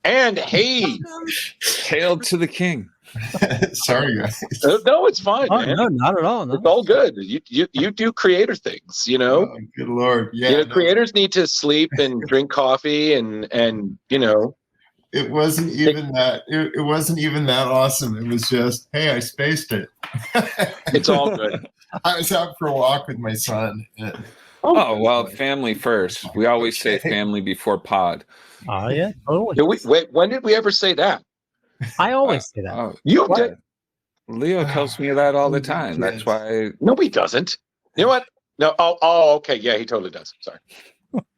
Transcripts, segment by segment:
And hey, hail to the king. Sorry, guys. No, it's fine, Oh, man. no, not at all. No. It's all good. You do creator things, you know. Oh, good Lord. Yeah, Creators need to sleep and drink coffee and you know. It wasn't even that. It wasn't even that awesome. It was just, hey, I spaced it. It's all good. I was out for a walk with my son. Oh, well, family first. We always say family before pod. Oh, yeah, totally. When did we ever say that? I always say that. You did. Leo tells me that all the time. That's why. No, he doesn't. You know what? No. Oh, okay. Yeah, he totally does. Sorry.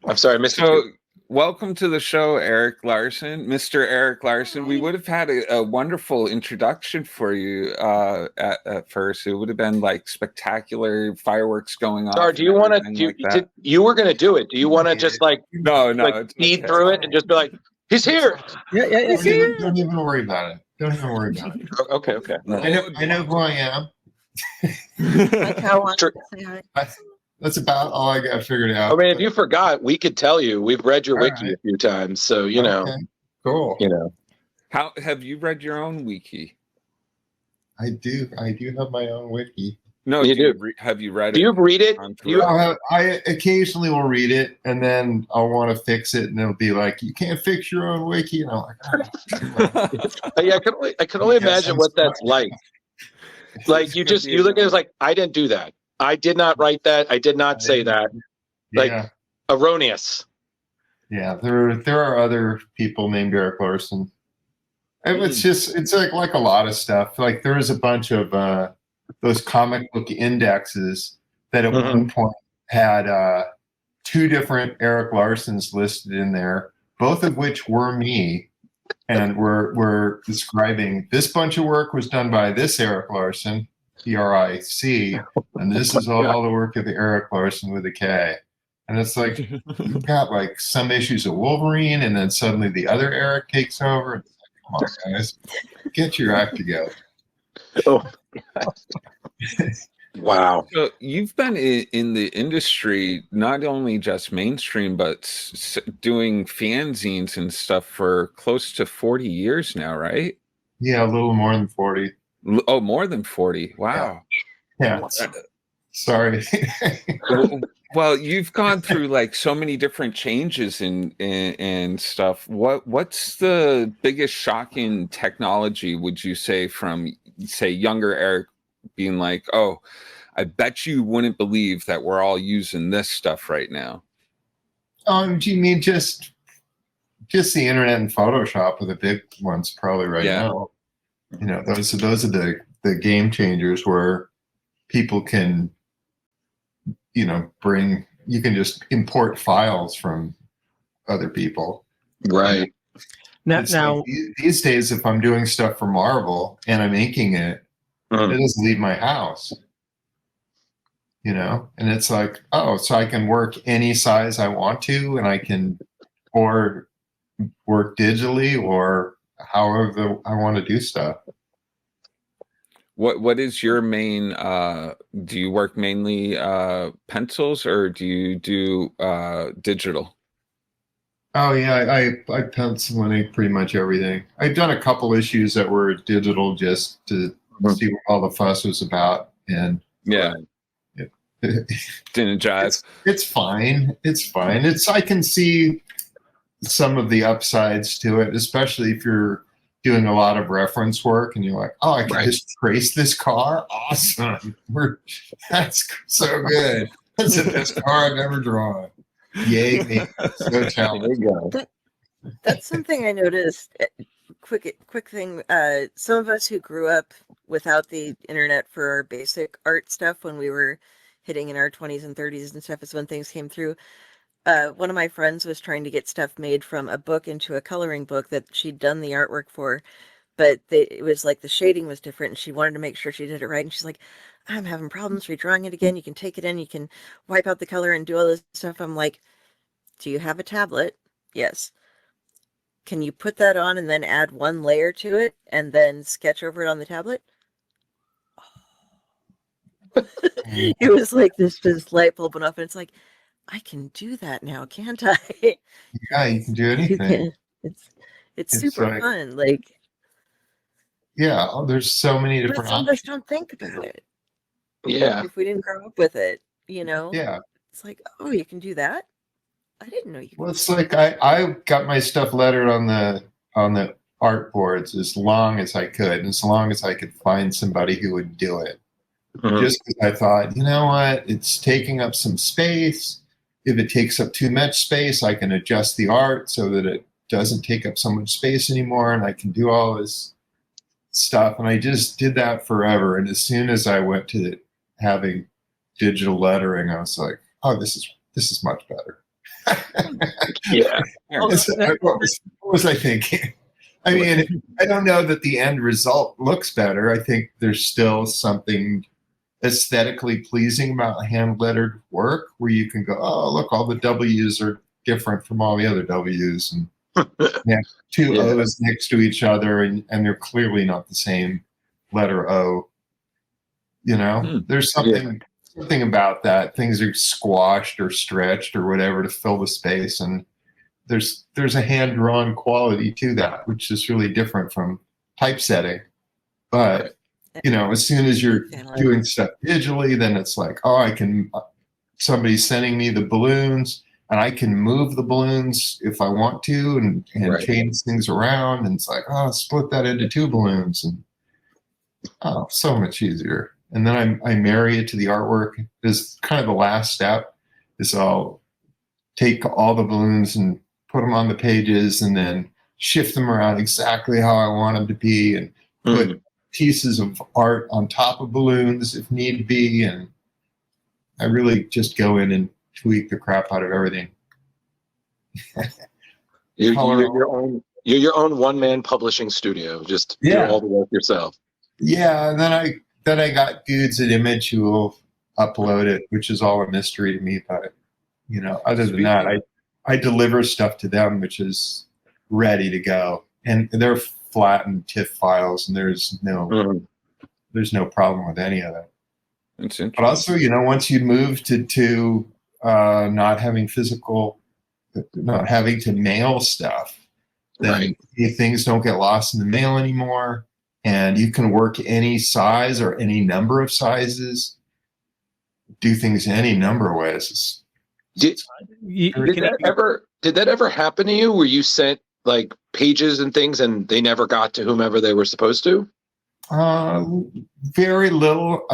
I'm sorry, Mr. So, welcome to the show, Erik Larsen. Mr. Erik Larsen. We would have had a wonderful introduction for you at first. It would have been like spectacular fireworks going on. Sorry, do you want to? You were going to do it. Do you want to just like speed through it and just be like, he's here? Yeah, he's here. Don't even worry about it. Don't even worry about it. Okay. I know who I am. That's about all I got figured out. I mean, if you forgot, we could tell you. We've read your wiki a few times, so you know. Cool. You know. How have you read your own wiki? I do have my own wiki. No, you do. Have you read it? Do you read it? I occasionally will read it, and then I'll want to fix it, and it'll be like, "You can't fix your own wiki." And I'm like, yeah, I can only imagine what that's like. Like you look at it as like, I didn't do that. I did not write that. I did not say that. Like erroneous. Yeah, there are other people named Erik Larsen. It's like a lot of stuff. Like there was a bunch of those comic book indexes that at one point had 2 different Erik Larsens listed in there, both of which were me, and were describing this bunch of work was done by this Erik Larsen, TRIC, and this is all the work of the Erik Larsen with a K. And it's like you've got like some issues of Wolverine, and then suddenly the other Erik takes over. It's like, come on, guys, get your act together. Oh, wow. So you've been in the industry, not only just mainstream, but doing fanzines and stuff for close to 40 years now, right? Yeah, a little more than 40. Oh, more than 40. Wow. Yeah. Sorry. Well, you've gone through like so many different changes and stuff. What's the biggest shocking technology, would you say, from say younger Erik being like, oh, I bet you wouldn't believe that we're all using this stuff right now? Do you mean just the internet and Photoshop are the big ones probably right now? You know, those are the game changers where people can, you know, you can just import files from other people. Right. Now these days, if I'm doing stuff for Marvel and I'm inking it, it doesn't leave my house. You know, and it's like, oh, so I can work any size I want to, and I can or work digitally or however I want to do stuff. What is your main do you work mainly pencils, or do you do digital? Oh yeah, I pencil pretty much everything. I've done a couple issues that were digital just to see what all the fuss was about, and didn't jive. It's fine. I can see some of the upsides to it, especially if you're doing a lot of reference work and you're like, oh, I can just trace this car. Awesome. That's so good. That's the best car I've ever drawn. Yay me. So talented. That's something I noticed. Quick thing. Some of us who grew up without the internet for our basic art stuff when we were hitting in our 20s and 30s and stuff is when things came through. One of my friends was trying to get stuff made from a book into a coloring book that she'd done the artwork for, but it was like the shading was different, and she wanted to make sure she did it right. And she's like, I'm having problems redrawing it again. You can take it in, you can wipe out the color and do all this stuff. I'm like, do you have a tablet? Yes. Can you put that on and then add one layer to it and then sketch over it on the tablet? It was like this light bulb went off, and it's like, I can do that now, can't I? Yeah, you can do anything. It's super like, fun. Like, yeah, there's so many but different some of us options. don't think about it. Yeah. If we didn't grow up with it, you know? Yeah. It's like, oh, you can do that? I didn't know you could. Well, it's like I got my stuff lettered on the art boards as long as I could, and as long as I could find somebody who would do it. Mhm. Just because I thought, you know what, it's taking up some space. If it takes up too much space, I can adjust the art so that it doesn't take up so much space anymore, and I can do all this stuff. And I just did that forever. And as soon as I went to having digital lettering, I was like, oh, this is much better. Yeah. What was I thinking? I mean, I don't know that the end result looks better. I think there's still something aesthetically pleasing about hand lettered work where you can go, oh, look, all the W's are different from all the other W's, and yeah, two O's next to each other, and they're clearly not the same letter O. You know, there's something about that. Things are squashed or stretched or whatever to fill the space, and there's a hand drawn quality to that, which is really different from typesetting. But you know, as soon as you're doing stuff digitally, then it's like, oh, I can. Somebody's sending me the balloons, and I can move the balloons if I want to, and change things around. And it's like, oh, split that into 2 balloons, and oh, so much easier. And then I marry it to the artwork. Is kind of the last step. Is I'll take all the balloons and put them on the pages, and then shift them around exactly how I want them to be, and put pieces of art on top of balloons if need be. And I really just go in and tweak the crap out of everything. You're your own one-man publishing studio. Just do all the work yourself. Yeah, and then I got dudes at Image who will upload it, which is all a mystery to me. But you know, other than that, I deliver stuff to them, which is ready to go, and they're flattened TIFF files, and there's no problem with any of that. That's interesting. But also, you know, once you move to not having to mail stuff, then things don't get lost in the mail anymore, and you can work any size or any number of sizes, do things any number of ways. Did that ever happen to you where you sent like pages and things and they never got to whomever they were supposed to? Very little.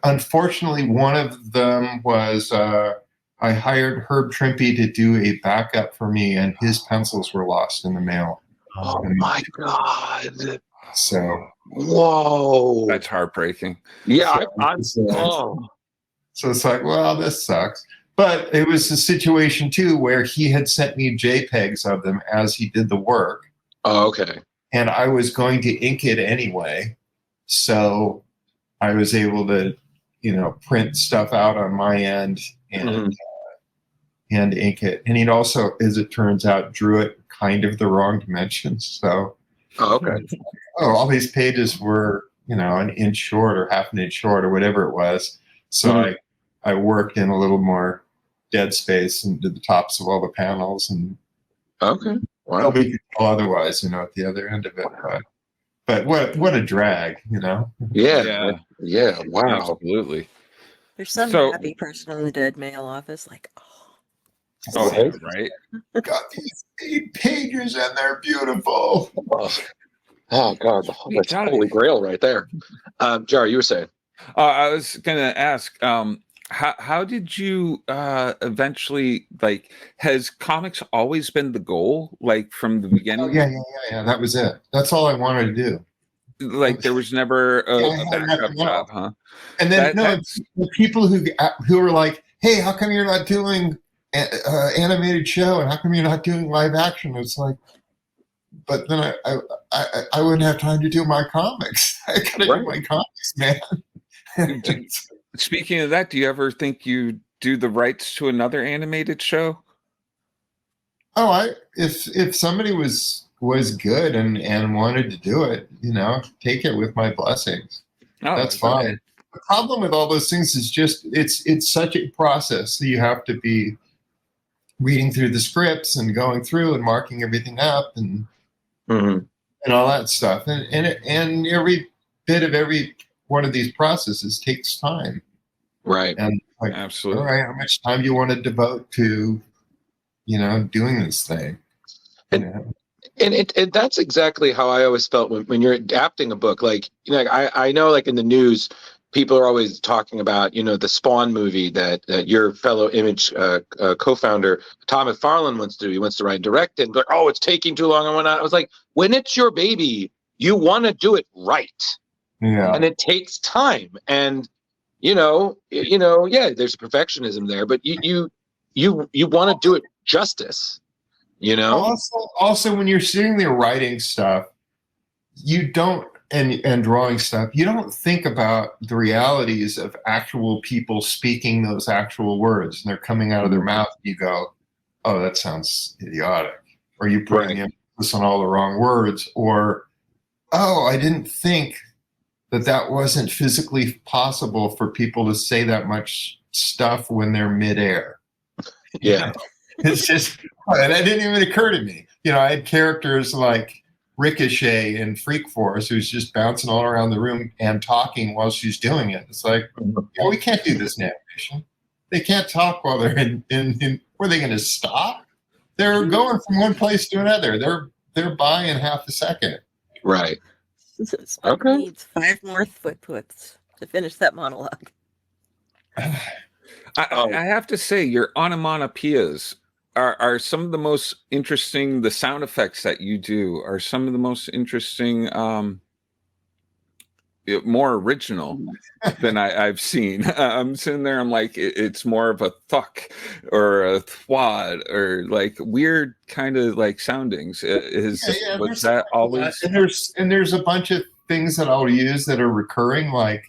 Unfortunately, one of them was I hired Herb Trimpe to do a backup for me, and his pencils were lost in the mail. Oh my God. So, whoa. That's heartbreaking. Yeah. So it's like, well, this sucks. But it was a situation, too, where he had sent me JPEGs of them as he did the work. Oh, okay. And I was going to ink it anyway. So I was able to, you know, print stuff out on my end and ink it. And he'd also, as it turns out, drew it kind of the wrong dimensions. So, all these pages were, you know, an inch short or half an inch short or whatever it was. So I worked in a little more dead space and did the tops of all the panels, and nobody could tell otherwise, you know, at the other end of it. But what a drag, you know? Yeah. Wow. Absolutely. There's some happy person in the dead mail office, like, right? Got these 8 pages and they're beautiful. Oh God, that's holy grail right there. Jar, you were saying? I was gonna ask, how did you eventually, like, has comics always been the goal, like from the beginning? Oh, yeah. That was it. That's all I wanted to do. Like there was never a backup job, huh? And then the people who were like, "Hey, how come you're not doing animated show, and how come you're not doing live action?" It's like, but then I wouldn't have time to do my comics. I gotta do my comics, man. Speaking of that, do you ever think you do the rights to another animated show? Oh, if somebody was good and wanted to do it, you know, take it with my blessings. Oh, that's fine. The problem with all those things is just it's such a process. So you have to be reading through the scripts and going through and marking everything up and Mm-hmm. and all that stuff. And every bit of every one of these processes takes time. Right. And like, Absolutely. all right, how much time do you want to devote to, doing this thing? And that's exactly how I always felt when you're adapting a book. Like, I know, like in the news, people are always talking about, the Spawn movie that your fellow Image co-founder Todd McFarlane wants to do. He wants to write and direct it. And like, oh, it's taking too long and whatnot. I was like, when it's your baby, you want to do it right, and it takes time. And yeah, there's perfectionism there, but you want to do it justice. Also, when you're sitting there writing stuff, you don't and drawing stuff, you don't think about the realities of actual people speaking those actual words, and they're coming out of their mouth. And you go, "Oh, that sounds idiotic," or you put the emphasis on all the wrong words, or, "Oh, I didn't think that wasn't physically possible for people to say that much stuff when they're midair." Yeah. It's just, and that didn't even occur to me. I had characters like Ricochet in Freak Force who's just bouncing all around the room and talking while she's doing it. It's like, we can't do this in animation. They can't talk while they're in were they going to stop? They're going from one place to another. They're by in half a second. Right. Spike needs 5 more foot puts to finish that monologue. I have to say, your onomatopoeias are some of the most interesting. The sound effects that you do are some of the most interesting, more original than I've seen. I'm sitting there, I'm like, it's more of a thuck or a thwad or like weird kind of like soundings. Was that always? And there's a bunch of things that I'll use that are recurring, like,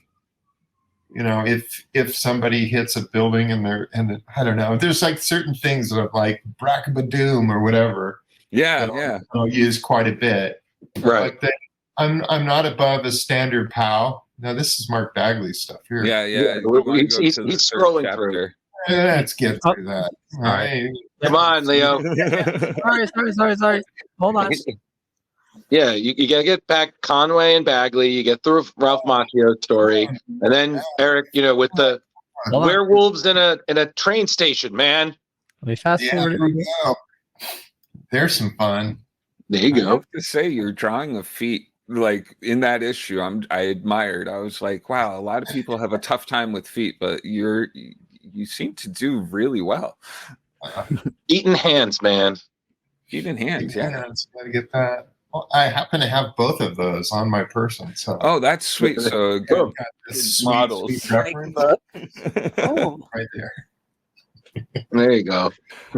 if somebody hits a building and I don't know, there's like certain things that are like brackabadoom or whatever. Yeah. I'll use quite a bit. Right. Like I'm not above a standard POW. Now this is Mark Bagley's stuff here. Yeah. He's scrolling through. Let's get through that. All right. Come on, Leo. Sorry. Hold on. Yeah, you gotta get back Conway and Bagley. You get through Ralph Macchio's story, and then Eric, with the werewolves in a train station. Man, let me fast forward. There's some fun. There you go. I have to say, your drawing of feet, like in that issue, I admired. I was like, wow, a lot of people have a tough time with feet, but you seem to do really well. Feet and hands, man. Feet and hands, yeah. Gotta get that. Well, I happen to have both of those on my person. So. Oh, that's sweet. So good models. Sweet right there. There you go.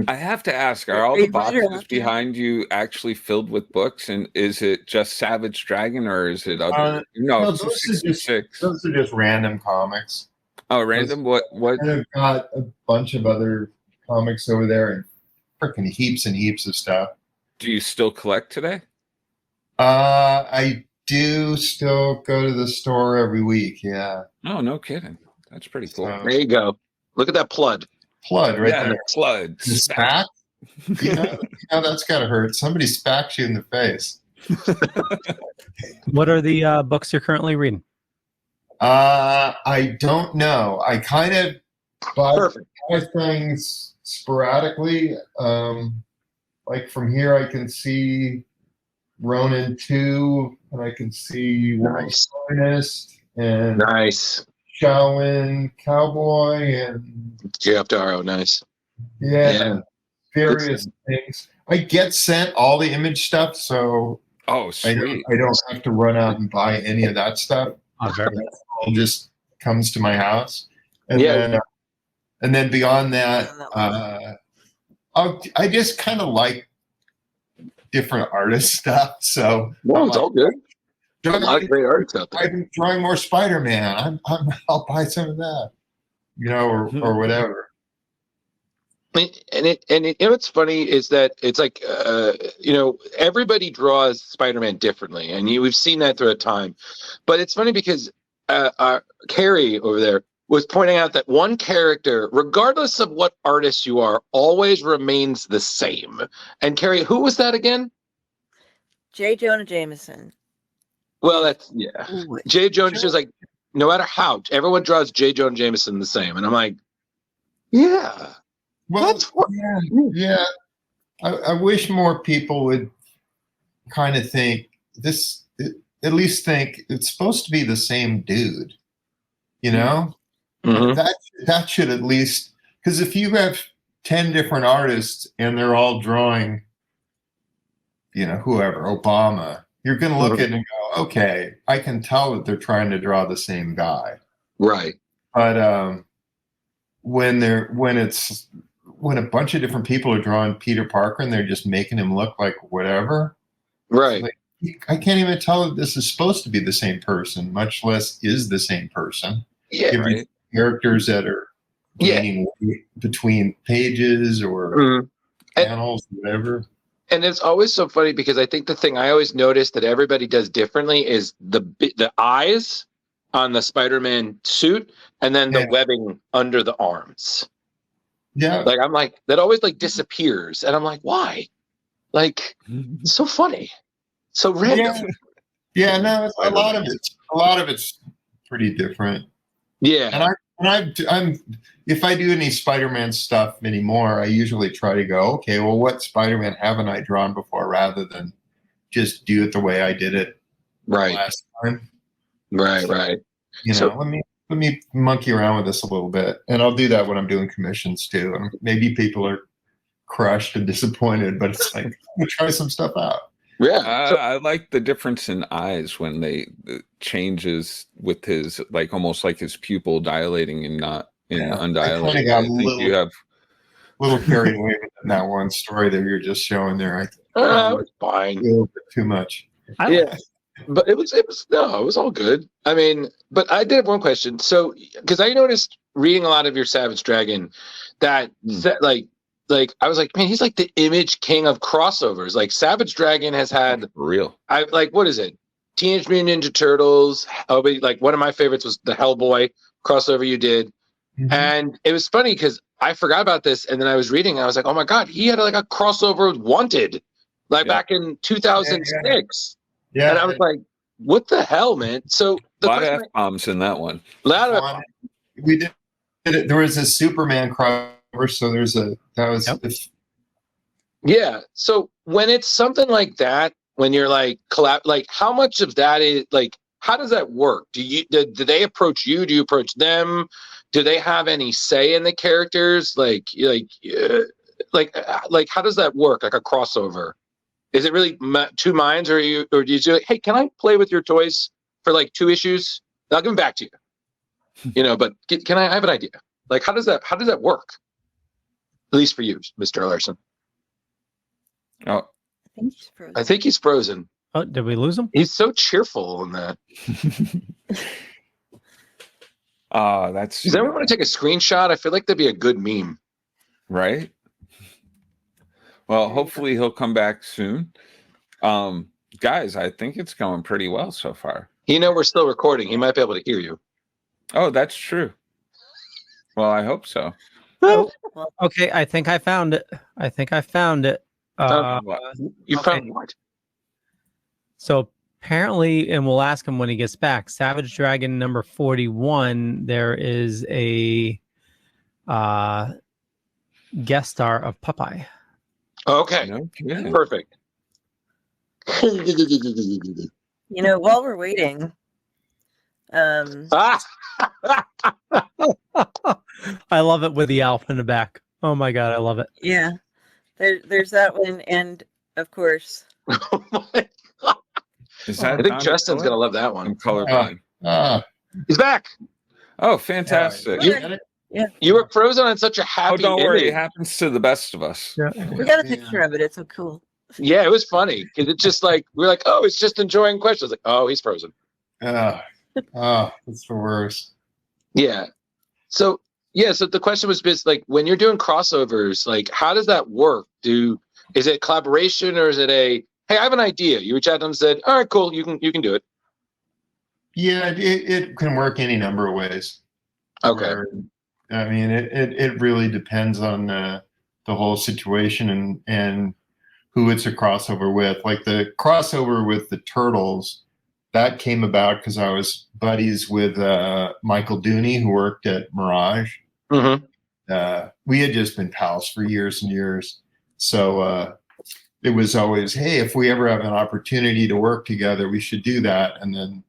I have to ask, are all the boxes behind you actually filled with books? And is it just Savage Dragon or is it other? No, those are just random comics. Oh, random? What? I've got a bunch of other comics over there and freaking heaps and heaps of stuff. Do you still collect today? I do still go to the store every week. Yeah. Oh, no kidding. That's pretty cool. There you go. Look at that plud right there. Plud. Spack. That's gotta hurt. Somebody spacked you in the face. What are the books you're currently reading? I don't know. I kind of buy things sporadically. Like from here, I can see Ronin 2, and I can see Nice. Warrenist and Shaolin Cowboy and Jeff Darrow. Nice. Yeah. Various things. I get sent all the Image stuff, so sweet. I don't have to run out and buy any of that stuff. It all just comes to my house, and then beyond that, I just kind of like different artist stuff. So it's all good. A lot of great artists out there. I'm drawing more Spider-Man. I'll buy some of that, or whatever. And what's funny is that it's like everybody draws Spider-Man differently, and we've seen that through time. But it's funny because Kari over there was pointing out that one character, regardless of what artist you are, always remains the same. And Kari, who was that again? J. Jonah Jameson. Well, that's J. Jonah is like, no matter how, everyone draws J. Jonah Jameson the same, and I'm like, yeah. Well, yeah. I wish more people would kind of think this. At least think it's supposed to be the same dude. You know, that should at least, because if you have 10 different artists and they're all drawing, you know, whoever, Obama, you're going to look at it and go, okay, I can tell that they're trying to draw the same guy. Right. But when a bunch of different people are drawing Peter Parker and they're just making him look like whatever. Right. Like, I can't even tell that this is supposed to be the same person, much less is the same person. Yeah. Right. Characters that are gaining weight between pages or panels, whatever. And it's always so funny because I think the thing I always notice that everybody does differently is the eyes on the Spider-Man suit and then the webbing under the arms. Yeah. Like, I'm like, that always like disappears. And I'm like, why? Like, it's so funny. So random. Yeah, no, a lot of it's pretty different. Yeah. And I'm if I do any Spider-Man stuff anymore, I usually try to go, okay, well, what Spider-Man haven't I drawn before, rather than just do it the way I did it last time. Right. You know, let me monkey around with this a little bit, and I'll do that when I'm doing commissions too. And maybe people are crushed and disappointed, but it's like, try some stuff out. Yeah, I like the difference in eyes when they changes with his, like, almost like his pupil dilating and not undilated. I think you have a little carried away in that one story that you're just showing there. I think it was fine. A little bit too much. But it was all good. I mean, but I did have one question. So, because I noticed reading a lot of your Savage Dragon that like I was like, man, he's like the Image king of crossovers. Like, Savage Dragon has had what is it? Teenage Mutant Ninja Turtles. Like, one of my favorites was the Hellboy crossover you did. And it was funny because I forgot about this, and then I was reading, and I was like, oh my god, he had like a crossover with Wanted, back in 2006. Yeah. And I was like, what the hell, man? So a lot of F-bombs in that one. We did it. There was a Superman crossover. So yeah. So when it's something like that, when you're like like, how much of that is like, how does that work? Do they approach you? Do you approach them? Do they have any say in the characters? Like how does that work? Like a crossover, is it really two minds, or do you say, hey, can I play with your toys for like 2 issues? I'll give them back to you. You know, but I have an idea. Like, how does that work? At least for you, Mr. Larsen. Oh, I think he's frozen. Oh, did we lose him? He's so cheerful in that. Does everyone want to take a screenshot? I feel like that'd be a good meme. Right? Well, hopefully he'll come back soon. Guys, I think it's going pretty well so far. We're still recording. He might be able to hear you. Oh, that's true. Well, I hope so. Okay, I think I found it. You found what? So apparently, and we'll ask him when he gets back, Savage Dragon number 41, there is a guest star of Popeye. Okay. Perfect. While we're waiting, I love it with the Alf in the back. Oh my god, I love it. Yeah, there's that one, and of course. Oh my god! I think Justin's gonna love that one. Colorblind. He's back. Oh, fantastic! You were frozen on such a happy. Oh, don't worry, it happens to the best of us. Yeah. We got a picture of it. It's so cool. Yeah, it was funny because it's just like we're like, oh, it's just enjoying questions. Like, oh, he's frozen. That's the worst. Yeah. So the question was just like, when you're doing crossovers, like, how does that work? Is it collaboration, or is it hey, I have an idea? You reach out to them and said, all right, cool, you can do it. Yeah, it can work any number of ways. Okay. I mean, it really depends on the whole situation and who it's a crossover with. Like the crossover with the Turtles, that came about because I was buddies with Michael Dooney, who worked at Mirage. Mm-hmm. We had just been pals for years and years. So it was always, hey, if we ever have an opportunity to work together, we should do that. And then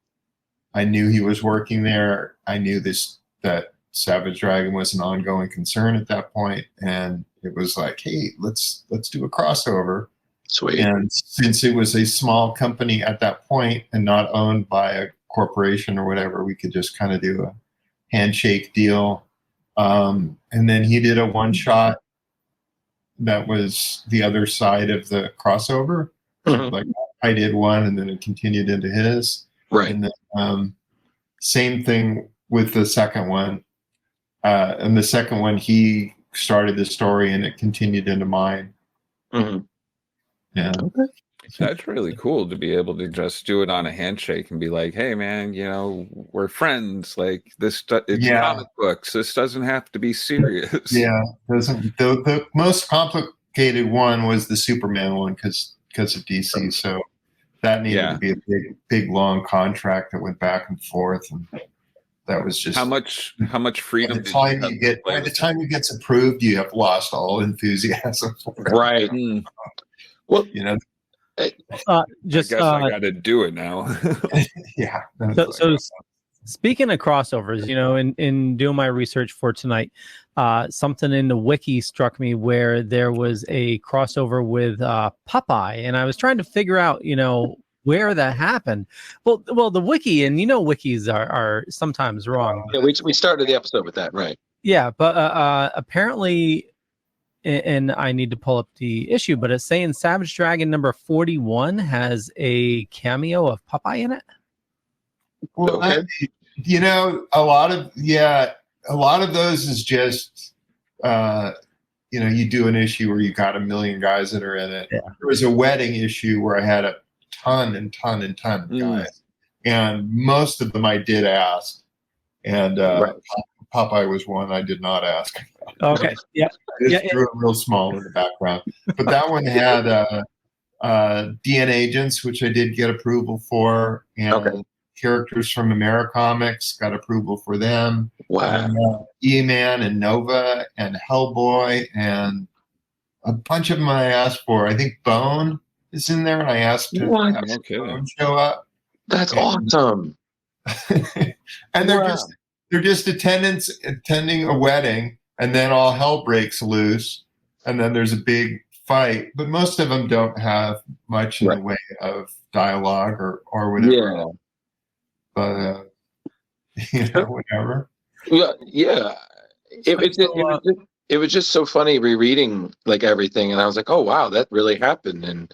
I knew he was working there. I knew that Savage Dragon was an ongoing concern at that point. And it was like, hey, let's do a crossover. Sweet. And since it was a small company at that point and not owned by a corporation or whatever, we could just kind of do a handshake deal. And then he did a one-shot that was the other side of the crossover. Mm-hmm. Like I did one, and then it continued into his. Right. And then same thing with the second one. And the second one, he started the story, and it continued into mine. Mm-hmm. Yeah. Okay. That's really cool to be able to just do it on a handshake and be like, hey man, we're friends. Like it's comic books. This doesn't have to be serious. Yeah. The most complicated one was the Superman one because of DC. So that needed to be a big, long contract that went back and forth. And that was just how much freedom. By the time it gets approved, you have lost all enthusiasm for it. Right. Well, I guess I got to do it now. Yeah. So speaking of crossovers, in doing my research for tonight, something in the wiki struck me where there was a crossover with Popeye, and I was trying to figure out, where that happened. Well, the wiki, and wikis are sometimes wrong. Yeah, we started the episode with that, right? Yeah, but apparently. And I need to pull up the issue, but it's saying Savage Dragon number 41 has a cameo of Popeye in it. Well, okay. A lot of those is just, you do an issue where you got a million guys that are in it. Yeah. There was a wedding issue where I had a ton of guys, and most of them I did ask, and right. Popeye was one I did not ask. Okay. Yeah. It drew real small in the background. But that one had DNA agents, which I did get approval for, and characters from Americomics, got approval for them. Wow. And, E-Man and Nova and Hellboy and a bunch of them I asked for. I think Bone is in there, and I asked to have Bone show up. That's awesome. And they're just attending a wedding, and then all hell breaks loose, and then there's a big fight. But most of them don't have much in the way of dialogue or whatever. Yeah. But whatever. Yeah. It was just so funny rereading like everything, and I was like, oh wow, that really happened.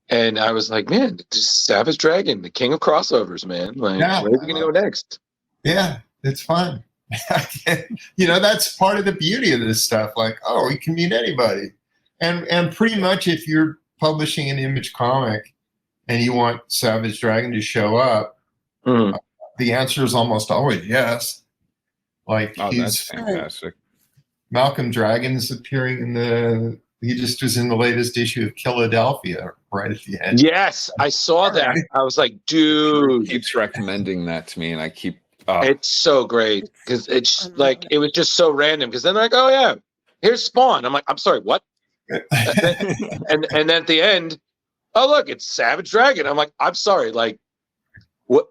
And I was like, man, just Savage Dragon, the king of crossovers, man. Like, where are we gonna go next? Yeah. It's fun. That's part of the beauty of this stuff. Like, oh, you can meet anybody. And pretty much if you're publishing an Image comic and you want Savage Dragon to show up, the answer is almost always yes. Like, that's fantastic. Malcolm Dragon's appearing he just was in the latest issue of Killadelphia right at the end. Yes, I saw that. I was like, dude. He keeps recommending that to me, and I keep it's so great because it's like it was just so random. Because then they're like, "Oh yeah, here's Spawn." I'm like, "I'm sorry, what?" and then at the end, oh look, it's Savage Dragon. I'm like, "I'm sorry, like what?"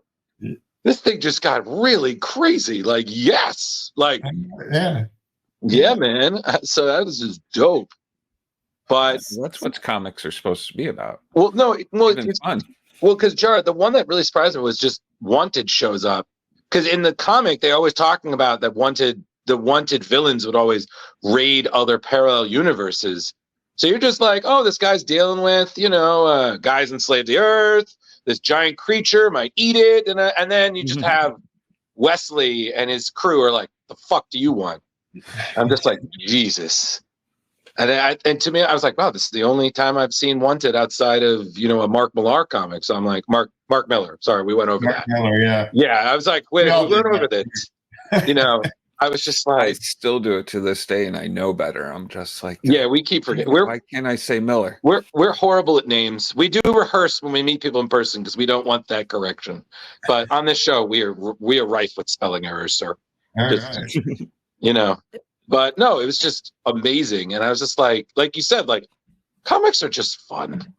This thing just got really crazy. Like, yes, like yeah, man. So that was just dope. But that's what comics are supposed to be about. Well, no, it's fun. Well, because Jar, the one that really surprised me was just Wanted shows up. Because in the comic, they're always talking about that the wanted villains would always raid other parallel universes. So you're just like, oh, this guy's dealing with, guys enslaved the Earth. This giant creature might eat it, and then you just have Wesley and his crew are like, the fuck do you want? I'm just like, Jesus. And to me, I was like, wow, this is the only time I've seen Wanted outside of, a Mark Millar comic. So I'm like, Mark Miller. Sorry, we went over that. Miller, yeah. Yeah, I was like, wait, we went over this. I was just I like, still do it to this day, and I know better. I'm just like, yeah, we keep forgetting. why can't I say Miller? We're horrible at names. We do rehearse when we meet people in person because we don't want that correction. But on this show, we are rife with spelling errors, sir. All Just, right. you know. But no, it was just amazing, and I was just like you said, like comics are just fun.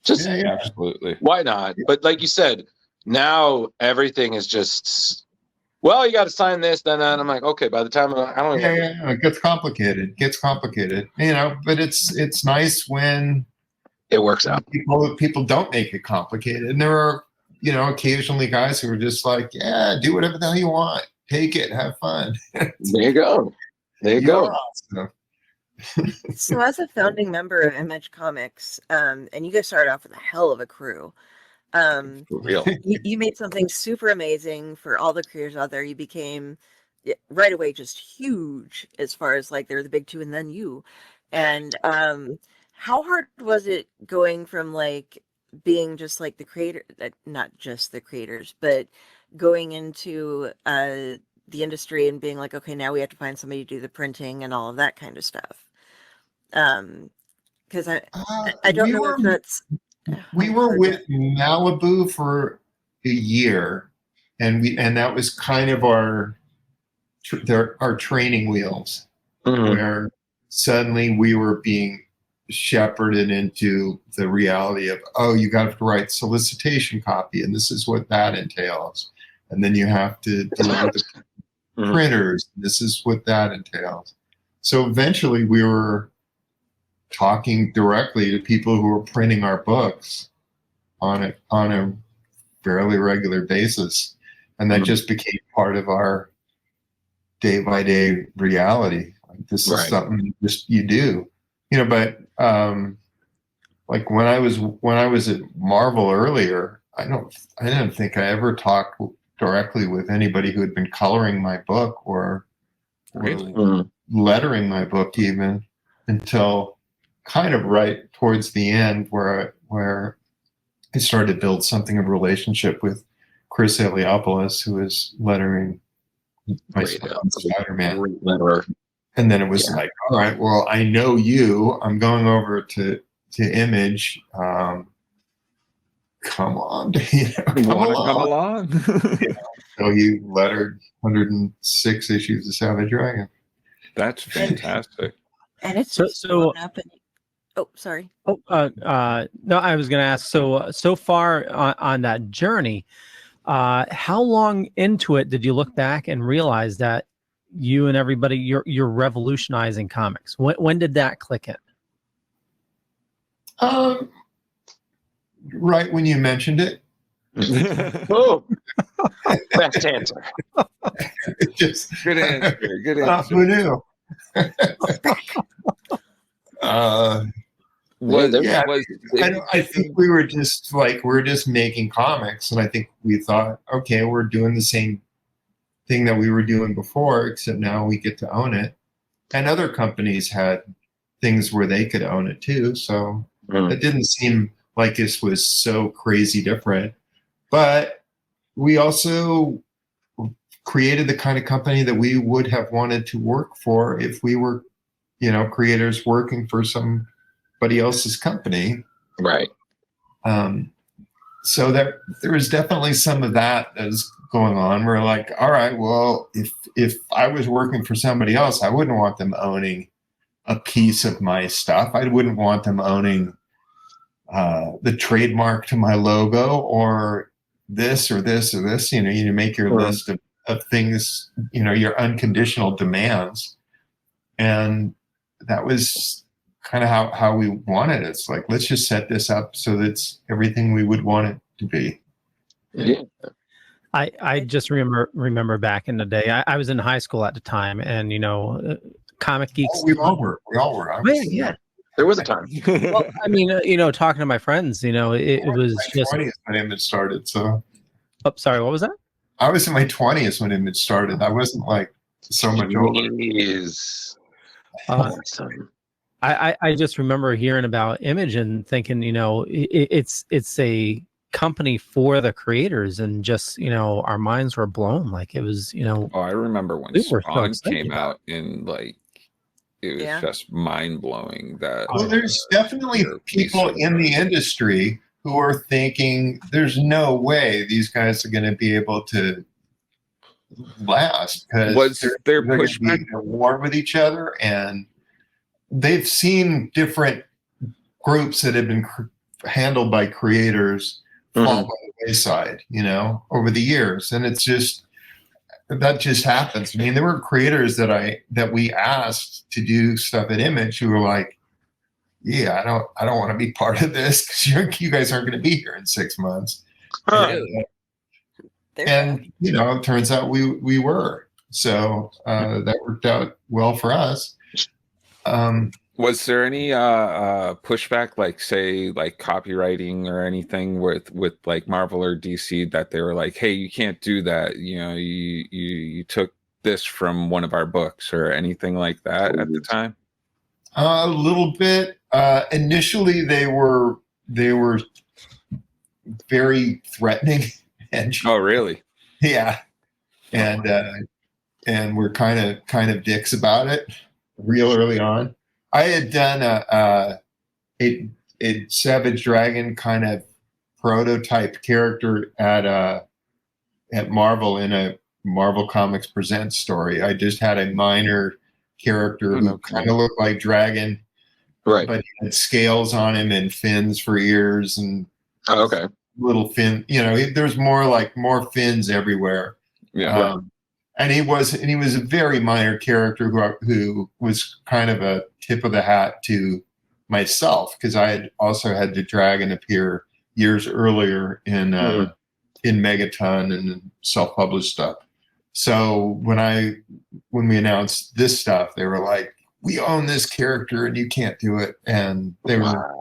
Just Yeah. Absolutely. why not? But like you said, now everything is just. Well, you got to sign this, then I'm like, okay. By the time I don't even. Yeah. It gets complicated. But it's nice when It works out. people don't make it complicated. And there are, occasionally guys who are just like, yeah, do whatever the hell you want. Take it, have fun. There you go. There you go. Awesome. So as a founding member of Image Comics, and you guys started off with a hell of a crew. For real. You made something super amazing for all the creators out there. You became right away just huge as far as like they're the big two and then you. And how hard was it going from like being just like the creator, not just the creators, but going into the industry and being like, okay, now we have to find somebody to do the printing and all of that kind of stuff. Because I don't know if that's. We were with Malibu for a year, and that was kind of our training wheels, where suddenly we were being shepherded into the reality of, oh, you got to write solicitation copy, and this is what that entails, and then you have to deal with the printers. This is what that entails. So eventually, we were talking directly to people who were printing our books on a fairly regular basis, and that just became part of our day-by-day reality. Like, this is something you do, But like when I was at Marvel earlier, I didn't think I ever talked directly with anybody who had been coloring my book or lettering my book even until kind of right towards the end where I started to build something of a relationship with Chris Eliopoulos, who is lettering my Spider-Man. And then it was like, all right, well, I know you. I'm going over to Image. Come on. Come along. So he lettered 106 issues of Savage Dragon. That's fantastic. And it's so oh, sorry. No, I was going to ask. So far on that journey, how long into it did you look back and realize that you and everybody you're revolutionizing comics? When did that click in? Right when you mentioned it. Oh, best answer. Good answer. Good answer. Who knew? I think we were just making comics, and I think we thought, okay, we're doing the same thing that we were doing before, except now we get to own it. And other companies had things where they could own it too, so it didn't seem like this was so crazy different. But we also created the kind of company that we would have wanted to work for if we were, creators working for somebody else's company. Right. So there is definitely some of that is going on. We're like, all right, well, if I was working for somebody else, I wouldn't want them owning a piece of my stuff. I wouldn't want them owning the trademark to my logo or this or this or this. You make your list of things, your unconditional demands. And that was kind of how we wanted it. It's like, let's just set this up so that's everything we would want it to be. Yeah. I just remember back in the day, I was in high school at the time, and comic geeks. Oh, we all were. Yeah. There was a time. Well, I mean, talking to my friends, it was just. 20s when Image started. So. Oh, sorry, what was that? I was in my 20s when Image started. I wasn't like so much older. Awesome. I just remember hearing about Image and thinking, it's a company for the creators, and just, our minds were blown. Like, it was, Oh, I remember when we were so Spawn excited came about out, and like it was Yeah. just mind blowing. That Well, there's definitely your people research. in the industry who are thinking there's no way these guys are going to be able to last, because Was there they're going to be pushback? at war with each other, and they've seen different groups that have been handled by creators fall by the wayside, over the years, and it's just that just happens. I mean, there were creators that we asked to do stuff at Image who were like, "Yeah, I don't want to be part of this because you guys aren't going to be here in 6 months." Really? And it turns out we were. So that worked out well for us. Was there any pushback, like say like copywriting or anything with like Marvel or DC, that they were like, hey, you can't do that, you took this from one of our books, or anything like that at the time? A little bit. Initially they were very threatening. And Oh, really? yeah. And we're kind of dicks about it real early on. I had done a Savage Dragon kind of prototype character at Marvel in a Marvel Comics Presents story. I just had a minor character who kind of looked like Dragon, Right. but he had scales on him and fins for ears and little fin. There's more fins everywhere. Yeah. And he was a very minor character who was kind of a tip of the hat to myself, because I had also had the Dragon appear years earlier in Megaton and self-published stuff. So when we announced this stuff, they were like, "We own this character and you can't do it." And they were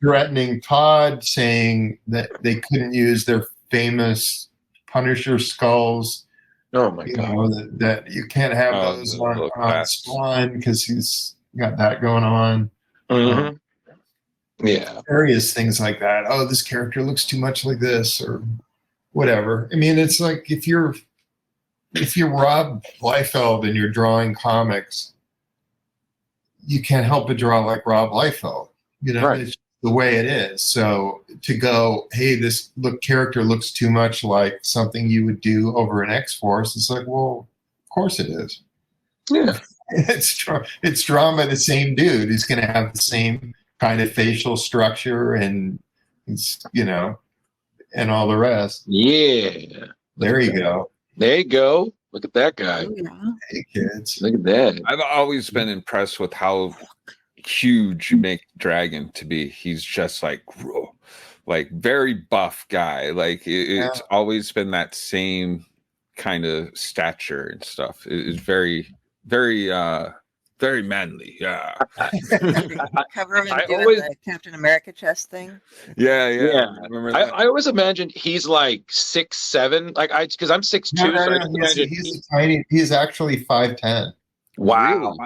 threatening Todd, saying that they couldn't use their famous Punisher skulls. Oh my God! That you can't have those on Spawn because he's got that going on. Yeah, various things like that. Oh, this character looks too much like this, or whatever. I mean, it's like if you're Rob Liefeld and you're drawing comics, you can't help but draw like Rob Liefeld. It's the way it is. So to go, hey, this character looks too much like something you would do over an X-Force, it's like, well, of course it is. Yeah. It's drawn by the same dude. He's going to have the same kind of facial structure and, and all the rest. Yeah. There you go. There you go. Look at that guy. Hey, kids. Look at that. I've always been impressed with how huge you make Dragon to be. He's just like very buff guy. Like it's always been that same kind of stature and stuff. It's very, very, very manly. Yeah. Cover him and doing the Captain America chest thing. Yeah. I remember that. I always imagine he's like 6'7", because I'm 6'2". He's actually 5'10". Wow.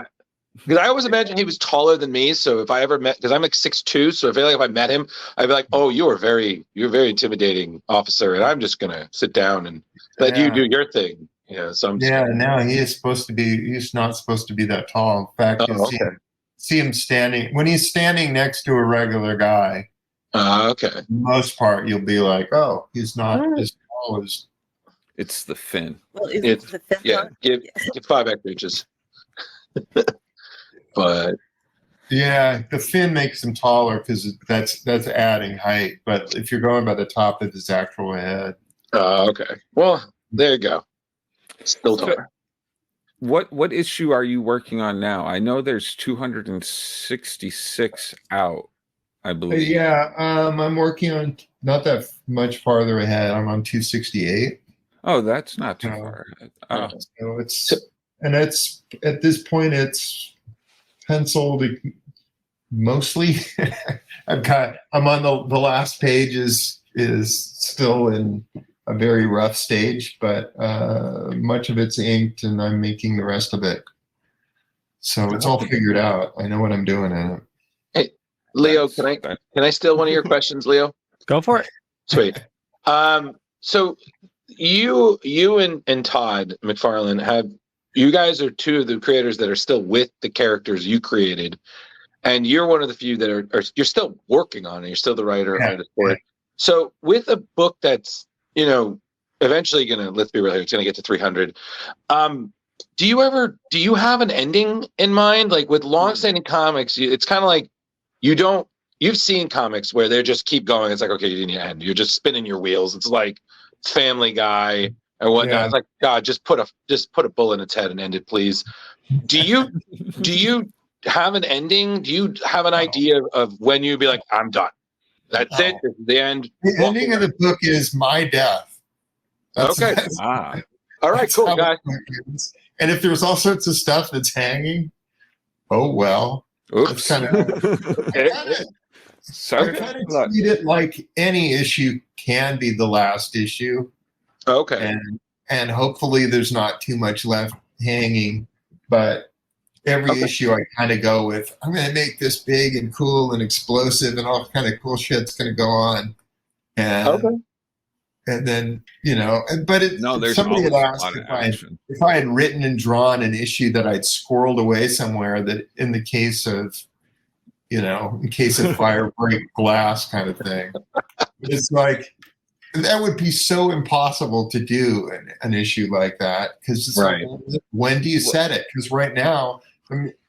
Because I always imagine he was taller than me. So if I ever met, because I'm like 6'2", so I feel like if I met him, I'd be like, "Oh, you're a very intimidating officer, and I'm just gonna sit down and let you do your thing." So I'm no, he's not supposed to be that tall. In fact, see him standing when he's standing next to a regular guy. For the most part, you'll be like, "Oh, he's not as tall as." It's the fin. Well, it's the fin. Yeah, give 5 extra inches. But yeah, the fin makes him taller because that's adding height. But if you're going by the top of his actual head, well, there you go. Still taller. What issue are you working on now? I know there's 266 out, I believe. Yeah, I'm working on not that much farther ahead. I'm on 268. Oh, that's not too far ahead. So it's at this point it's penciled mostly. I'm on the last page is still in a very rough stage, but much of it's inked and I'm making the rest of it. So it's all figured out. I know what I'm doing in it. Hey, Leo, can I steal one of your questions, Leo? Go for it. Sweet. So you and Todd McFarlane you guys are two of the creators that are still with the characters you created, and you're one of the few that are you're still working on it. You're still the writer on it for it. So with a book that's, eventually let's be real here, it's gonna get to 300. Do you have an ending in mind? Like with long-standing comics, it's kind of like you've seen comics where they just keep going. It's like, okay, you didn't end. You're just spinning your wheels. It's like Family Guy and whatnot. Yeah. It's like, God, just put a bullet in its head and end it, please. Do you have an ending? Do you have an idea of when you'd be like, I'm done? That's it. This is the end. The ending of the book is my death. Okay. All right, cool, guys. And if there's all sorts of stuff that's hanging, oh well. Oops. Kind of. I kind of treat it like any issue can be the last issue. Okay. And hopefully there's not too much left hanging, but every issue I kind of go with, I'm going to make this big and cool and explosive and all kind of cool shit's going to go on. And and then, somebody had asked if I had written and drawn an issue that I'd squirreled away somewhere, that in the case of, in case of fire, break glass kind of thing. It's like, that would be so impossible to do an issue like that. Because like, when do you set it? Because right now,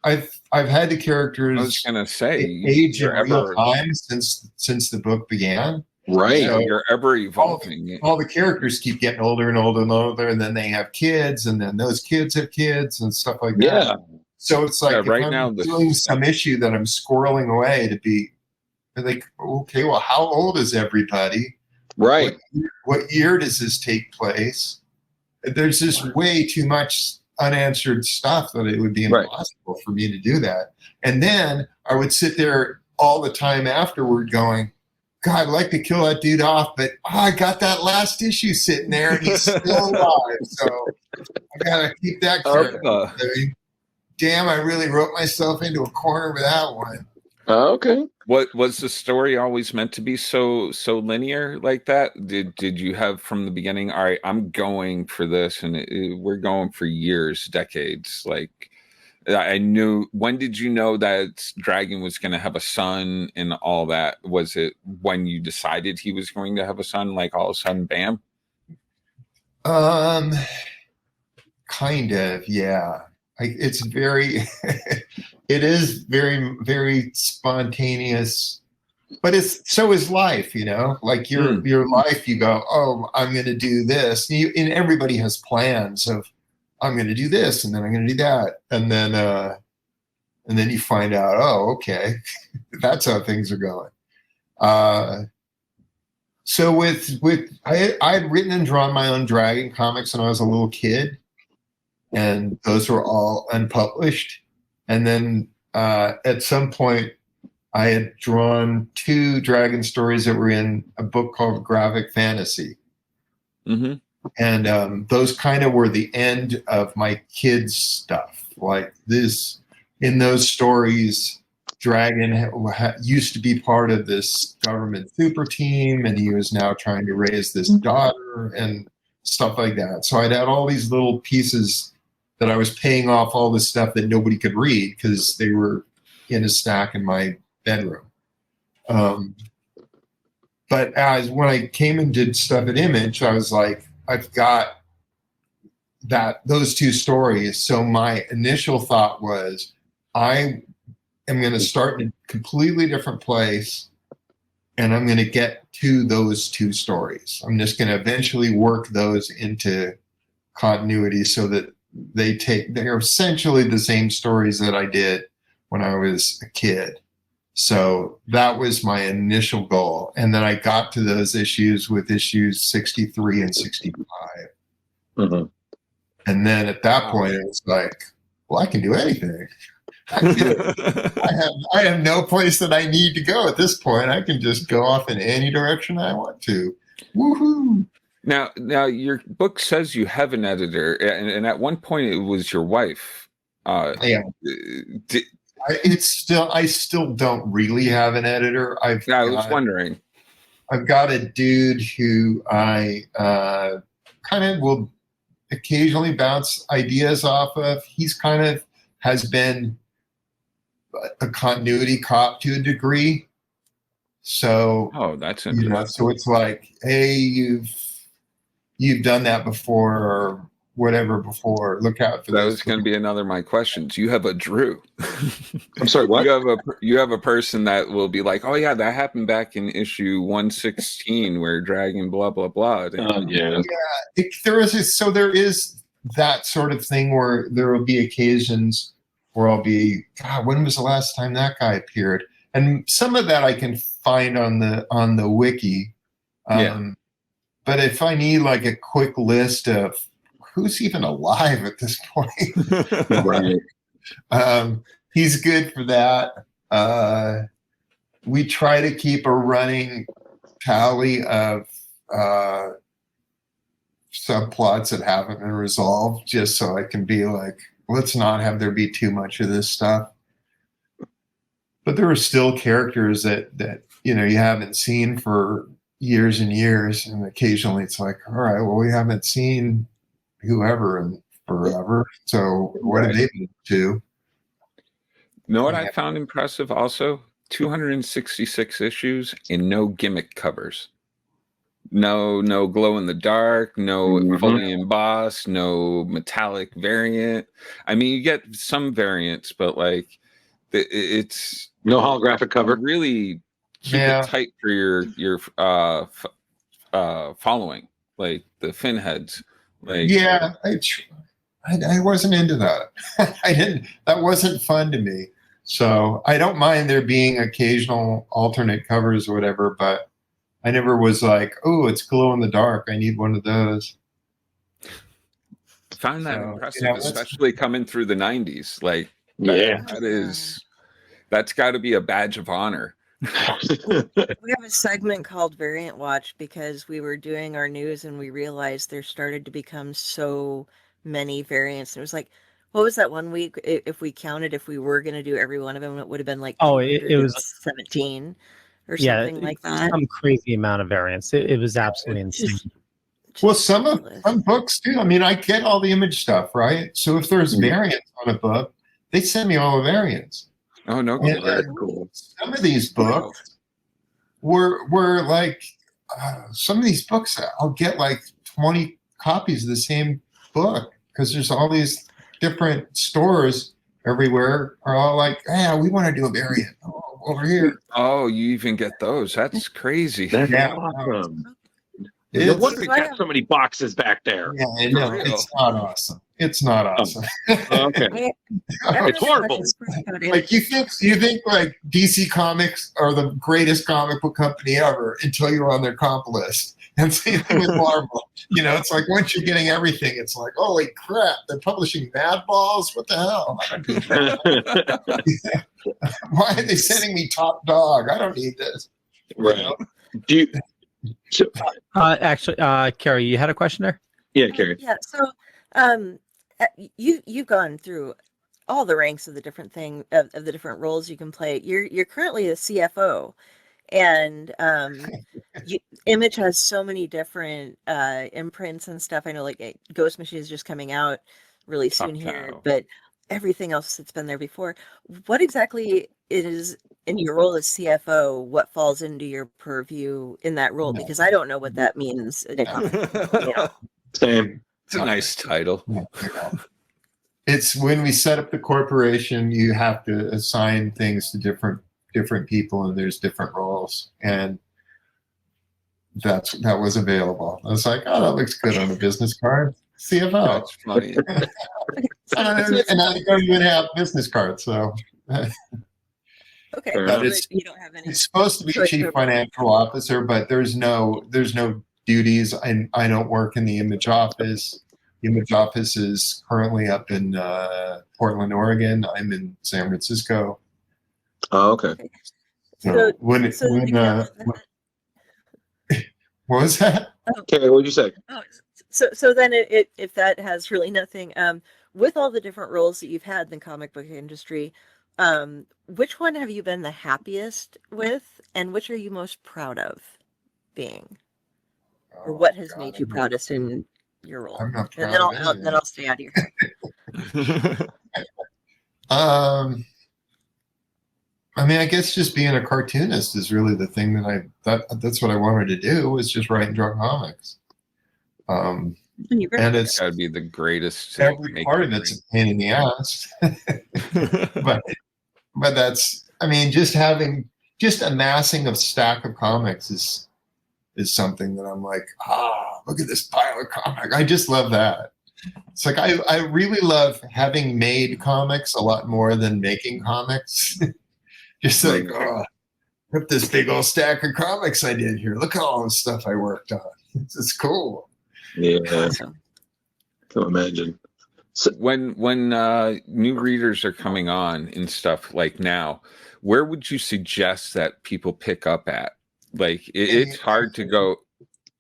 I've had the characters. I was gonna say age in real time since the book began. Right, so you're ever evolving. All the characters keep getting older and older and older, and then they have kids, and then those kids have kids and stuff like that. Yeah. So it's like right I'm now doing some issue that I'm squirreling away to be like, okay, well, how old is everybody? Right. What year does this take place? There's just way too much unanswered stuff that it would be impossible for me to do that. And then I would sit there all the time afterward going, God, I'd like to kill that dude off, but I got that last issue sitting there and he's still alive. So I gotta keep that character. Damn, I really wrote myself into a corner with that one. Okay. What was the story always meant to be so linear like that? Did you have from the beginning, all right, I'm going for this, and we're going for years, decades? Like, I knew. When did you know that Dragon was going to have a son and all that? Was it when you decided he was going to have a son? Like all of a sudden, bam. Kind of, yeah. It's very, it is very, very spontaneous, but so is life, like your life, you go, oh, I'm going to do this. And everybody has plans of, I'm going to do this, and then I'm going to do that. And then you find out, oh, okay, that's how things are going. So I'd written and drawn my own Dragon comics when I was a little kid. And those were all unpublished. And then at some point, I had drawn 2 Dragon stories that were in a book called Graphic Fantasy. Mm-hmm. And those kind of were the end of my kids' stuff. Like this, in those stories, Dragon used to be part of this government super team, and he was now trying to raise this daughter and stuff like that. So I'd had all these little pieces that I was paying off all this stuff that nobody could read because they were in a stack in my bedroom. But when I came and did stuff at Image, I was like, I've got those 2 stories. So my initial thought was, I am going to start in a completely different place, and I'm going to get to those 2 stories. I'm just going to eventually work those into continuity so that they're essentially the same stories that I did when I was a kid. So that was my initial goal. And then I got to those issues with issues 63 and 65. Mm-hmm. And then at that point, it was like, well, I can do anything. I have no place that I need to go at this point. I can just go off in any direction I want to. Woohoo! Now, your book says you have an editor, and at one point it was your wife. Yeah. I still don't really have an editor. I was wondering. I've got a dude who I kind of will occasionally bounce ideas off of. He's kind of has been a continuity cop to a degree. So, that's interesting. So it's like, hey, you've done that before or whatever before. Look out for that. That Was going to be another of my questions. You have a Drew. I'm sorry, what? You have a person that will be like, oh yeah, that happened back in issue 116 where Dragon blah blah blah. Yeah. There is that sort of thing where there will be occasions where I'll be, God, when was the last time that guy appeared? And some of that I can find on the wiki. But if I need like a quick list of who's even alive at this point, Right. He's good for that. We try to keep a running tally of subplots that haven't been resolved, just so I can be like, let's not have there be too much of this stuff. But there are still characters that you haven't seen for years and years, and occasionally it's like, all right, well, we haven't seen whoever in forever, so what have they been to? Know what I found impressive also? 266 issues and no gimmick covers. No glow in the dark, no fully embossed, no metallic variant. I mean, you get some variants, but like it's no holographic cover. Really keep it tight for your following, like the fin heads. Like I wasn't into that. That wasn't fun to me. So I don't mind there being occasional alternate covers or whatever, but I never was like, oh, it's glow in the dark, I need one of those. I found that impressive, especially coming through the 90s. Like, that's got to be a badge of honor. We have a segment called Variant Watch because we were doing our news and we realized there started to become so many variants. And it was like, what was that one week? If we counted, if we were going to do every one of them, it would have been like it was 17 or something like that. Some crazy amount of variants. It was absolutely insane. Well, some books too. I mean, I get all the Image stuff, right? So if there's variants on a book, they send me all the variants. Oh no! Cool. Some of these books were like some of these books. I'll get like 20 copies of the same book because there's all these different stores everywhere are all like, "Yeah, we want to do a variant over here." Oh, you even get those? That's crazy. That's awesome. No wonder we got so many boxes back there. Yeah, I know. It's not awesome. It's not awesome. Okay. It's horrible. Like you think like DC Comics are the greatest comic book company ever until you're on their comp list. And same thing with Marvel. It's like once you're getting everything, it's like, holy crap, they're publishing Mad Balls? What the hell? I don't need that. Why are they sending me Top Dog? I don't need this. Right. Do you actually, Kari, you had a question there? Yeah, Kari. Yeah. So, you've gone through all the ranks of the different of the different roles you can play. You're currently a CFO, and Image has so many different imprints and stuff. I know, like Ghost Machine is just coming out really soon here, but everything else that's been there before. What exactly is in your role as CFO? What falls into your purview in that role? Because I don't know what that means. Same. It's a nice title. It's when we set up the corporation, you have to assign things to different people, and there's different roles, and that was available. I was like, oh, that looks good on a business card. CFO. That's funny. and I don't even have business cards, so. Okay, but you don't have any. It's supposed to be chief financial officer, but there's no duties. I don't work in the Image office. The Image office is currently up in Portland, Oregon. I'm in San Francisco. Oh, okay. So what was that? Okay, what did you say? Oh, so then if that has really nothing, with all the different roles that you've had in the comic book industry, which one have you been the happiest with, and which are you most proud of? being, or what has made you proudest in your role? I'm not proud And then of anything. then I'll stay out of your hair. I mean, I guess just being a cartoonist is really the thing that's what I wanted to do, was just write and draw comics. And it's gotta be the greatest. Every part of it's a pain in the ass. but that's, I mean, just amassing a stack of comics is something that I'm like, look at this pile of comics. I just love that. It's like I really love having made comics a lot more than making comics. Just like, look at this big old stack of comics I did here. Look at all the stuff I worked on. It's cool. Yeah, can imagine. So, when new readers are coming on and stuff like now, where would you suggest that people pick up at? Like it's hard to go.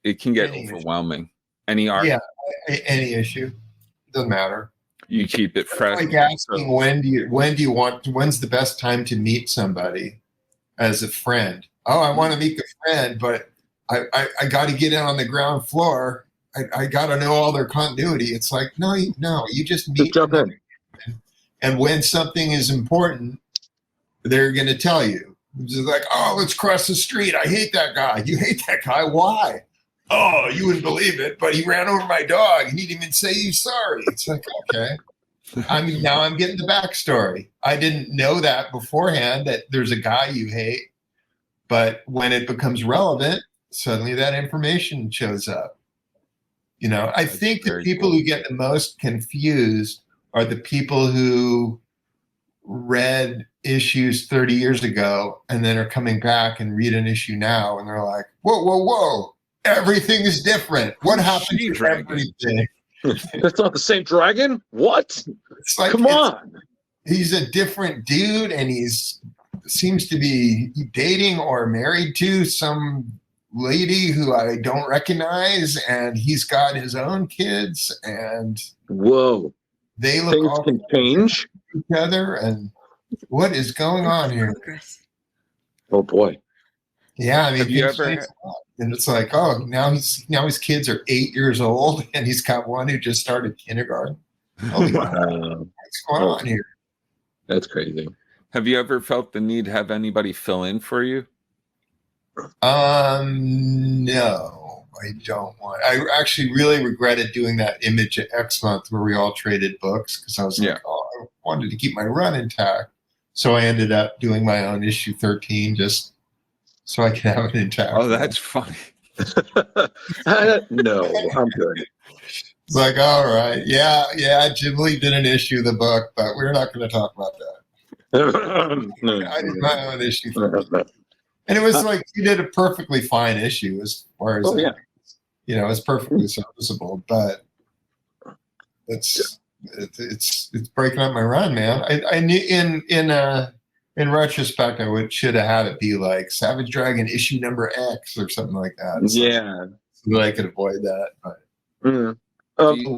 It can get overwhelming. Any art? Yeah, any issue. Doesn't matter. You keep it fresh. Like asking when's the best time to meet somebody as a friend? Oh, I want to meet the friend, but I got to get in on the ground floor. I got to know all their continuity. It's like, no, you just meet. Just jump in. And when something is important, they're going to tell you. It's just like, oh, let's cross the street. I hate that guy. You hate that guy. Why? Oh, you wouldn't believe it, but he ran over my dog and he didn't even say he's sorry. It's like, okay. I mean, now I'm getting the backstory. I didn't know that beforehand, that there's a guy you hate, but when it becomes relevant, suddenly that information shows up. You know, I think the people who get the most confused are the people who read issues 30 years ago and then are coming back and read an issue now and they're like, whoa. Everything is different. What happened to everything? That's not the same dragon? What? It's like, come on. He's a different dude and seems to be dating or married to some lady who I don't recognize, and he's got his own kids, and whoa, they look things all can change each other, and what is going on here? Oh boy. Yeah, I mean, have you ever? And it's like, oh, now his kids are 8 years old, and he's got one who just started kindergarten. Holy wow. What's going on here? That's crazy. Have you ever felt the need to have anybody fill in for you? No, I don't want. I actually really regretted doing that Image X month where we all traded books, because I was like, I wanted to keep my run intact. So I ended up doing my own issue 13 just so I can have it intact. Oh, that's funny. No, I'm good. It's like, all right, yeah, Jim Lee did an issue of the book, but we're not going to talk about that. I did my own issue 13. And it was like, you did a perfectly fine issue as far as, it's perfectly serviceable, but it's breaking up my run, man. I knew in retrospect, I should have had it be like Savage Dragon issue number X or something like that. So that I could avoid that. But.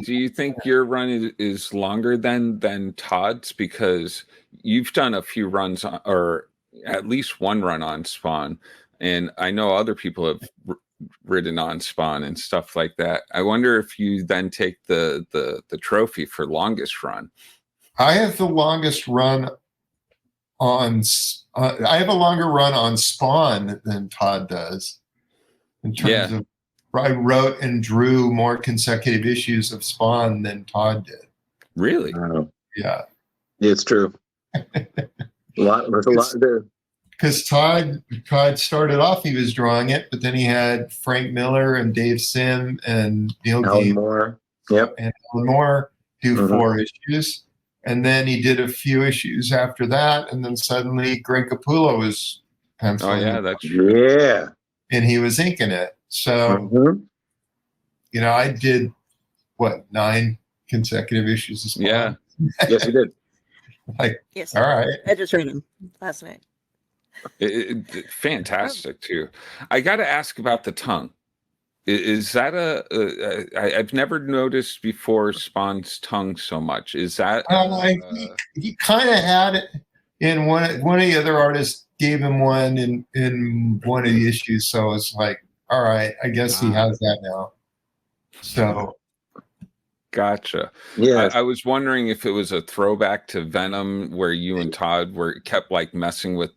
Do you think your run is longer than Todd's? Because you've done a few runs or at least one run on Spawn, and I know other people have ridden on Spawn and stuff like that. I wonder if you then take the trophy for longest run. I have the longest run on. I have a longer run on Spawn than Todd does. In terms of, I wrote and drew more consecutive issues of Spawn than Todd did. Really? Yeah, it's true. There's a lot there. Because Todd started off, he was drawing it, but then he had Frank Miller and Dave Sim and Neil Alan Moore. Yep. And Alan Moore do 4 issues. And then he did a few issues after that. And then suddenly Greg Capullo was penciling. Oh, yeah, that's true. Yeah. And he was inking it. So, I did, 9 consecutive issues of Spawn? Yeah. Yes, you did. Yes. All right. I just read them last night. Fantastic too. I got to ask about the tongue. Is that I've never noticed before Spawn's tongue so much. Is that he kind of had it in one of the other artists gave him one in one of the issues, so it's like all right, I guess he has that now. So. Gotcha. Yeah. I was wondering if it was a throwback to Venom, where you and Todd kept like messing with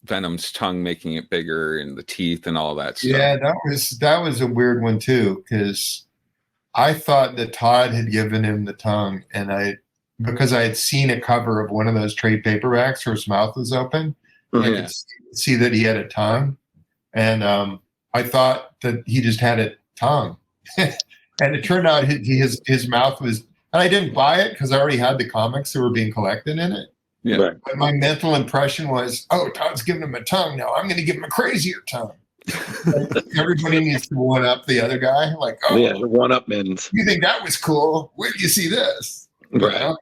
Venom's tongue, making it bigger, and the teeth and all that stuff. Yeah, that was a weird one too, because I thought that Todd had given him the tongue, and because I had seen a cover of one of those trade paperbacks where his mouth was open, I could see that he had a tongue, and I thought that he just had a tongue, and it turned out his mouth was, and I didn't buy it because I already had the comics that were being collected in it. Yeah. Right. But my mental impression was, oh, Todd's giving him a tongue. Now I'm going to give him a crazier tongue. Like, everybody needs to one up the other guy. Like, oh, yeah, one up men's. You think that was cool? Where do you see this? Right. You know?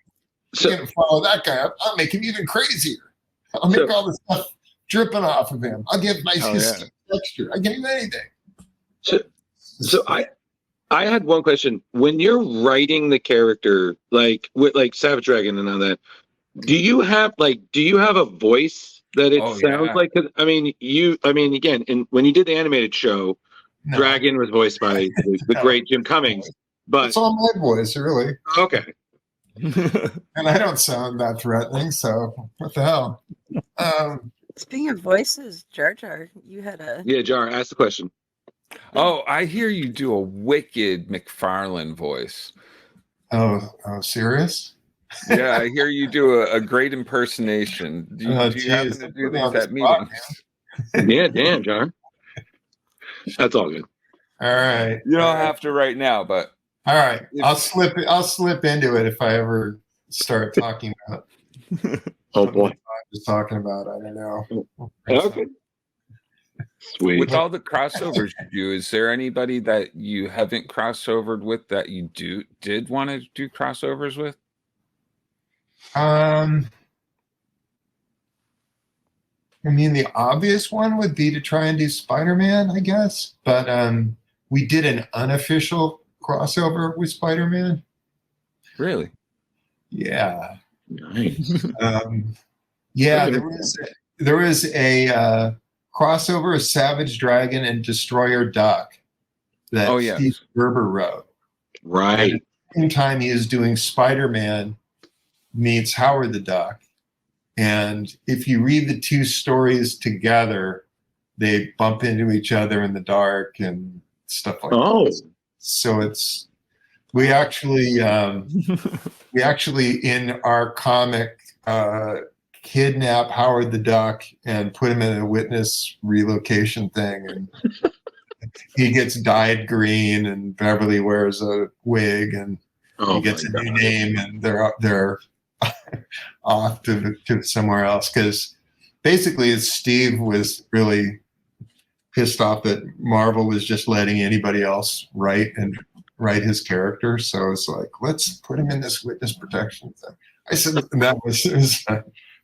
So, I'm going to follow that guy up. I'll make him even crazier. I'll make all the stuff dripping off of him. I'll give him nice texture. I'll give him anything. So I had one question. When you're writing the character, like with like Savage Dragon and all that, do you have a voice that it sounds like? 'Cause, I mean, again, when you did the animated show, Dragon was voiced by the great Jim Cummings. But it's all my voice, really. Okay. And I don't sound that threatening, so what the hell? Speaking of voices, Jar Jar, you had a Jar, ask the question. Oh, I hear you do a wicked McFarlane voice. Oh, serious? Yeah, I hear you do a great impersonation. Do you happen to do these at meetings? Yeah, damn, Jar. That's all good. All right. You don't have to right now, but all right. I'll slip into it if I ever start talking about. Oh boy, I was talking about. I don't know. Okay. Sweet. With all the crossovers you do, is there anybody that you haven't crossovered with that you did want to do crossovers with? I mean, the obvious one would be to try and do Spider-Man, I guess. But we did an unofficial crossover with Spider-Man. Really? Yeah. Nice. Yeah, there was a crossover of Savage Dragon and Destroyer Duck that Steve Gerber wrote. Right. And at the same time, he is doing Spider-Man meets Howard the Duck. And if you read the two stories together, they bump into each other in the dark and stuff like that. So we actually in our comic kidnap Howard the Duck and put him in a witness relocation thing, and he gets dyed green, and Beverly wears a wig, and he gets a new name, and they're off to somewhere else, because basically Steve was really pissed off that Marvel was just letting anybody else write his character. So it's like, let's put him in this witness protection thing. I said that was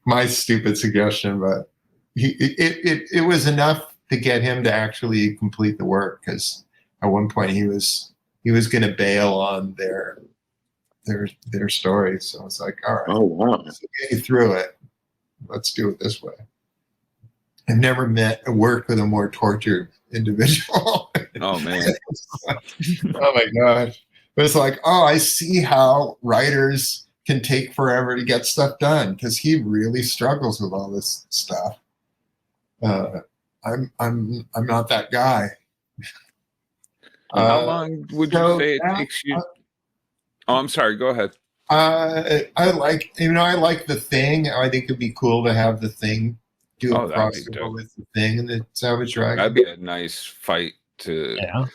my stupid suggestion, but it was enough to get him to actually complete the work, because at one point he was going to bail on their story. So it's like, all right, let's get you through it. Let's do it this way. I've never worked with a more tortured individual. Oh man. Oh my gosh. But it's like, I see how writers can take forever to get stuff done, because he really struggles with all this stuff. I'm not that guy. How long would you say it takes you? I'm sorry. Go ahead. I like The Thing. I think it'd be cool to have The Thing do a crossover with The Thing and the Savage Dragon. That'd be a nice fight to. Yeah.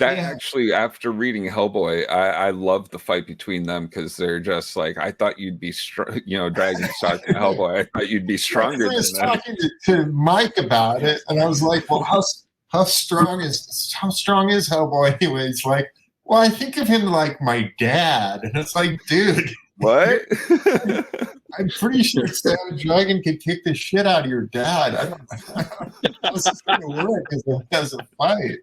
Actually, after reading Hellboy, I love the fight between them, because they're just like, I thought you'd be strong. Dragon's talking to Hellboy. I thought you'd be stronger. I was talking to Mike about it, and I was like, well, how strong is Hellboy anyway? It's like, well, I think of him like my dad. And it's like, dude. What? I'm pretty sure Savage Dragon could kick the shit out of your dad. I don't know how this is going to work as a fight.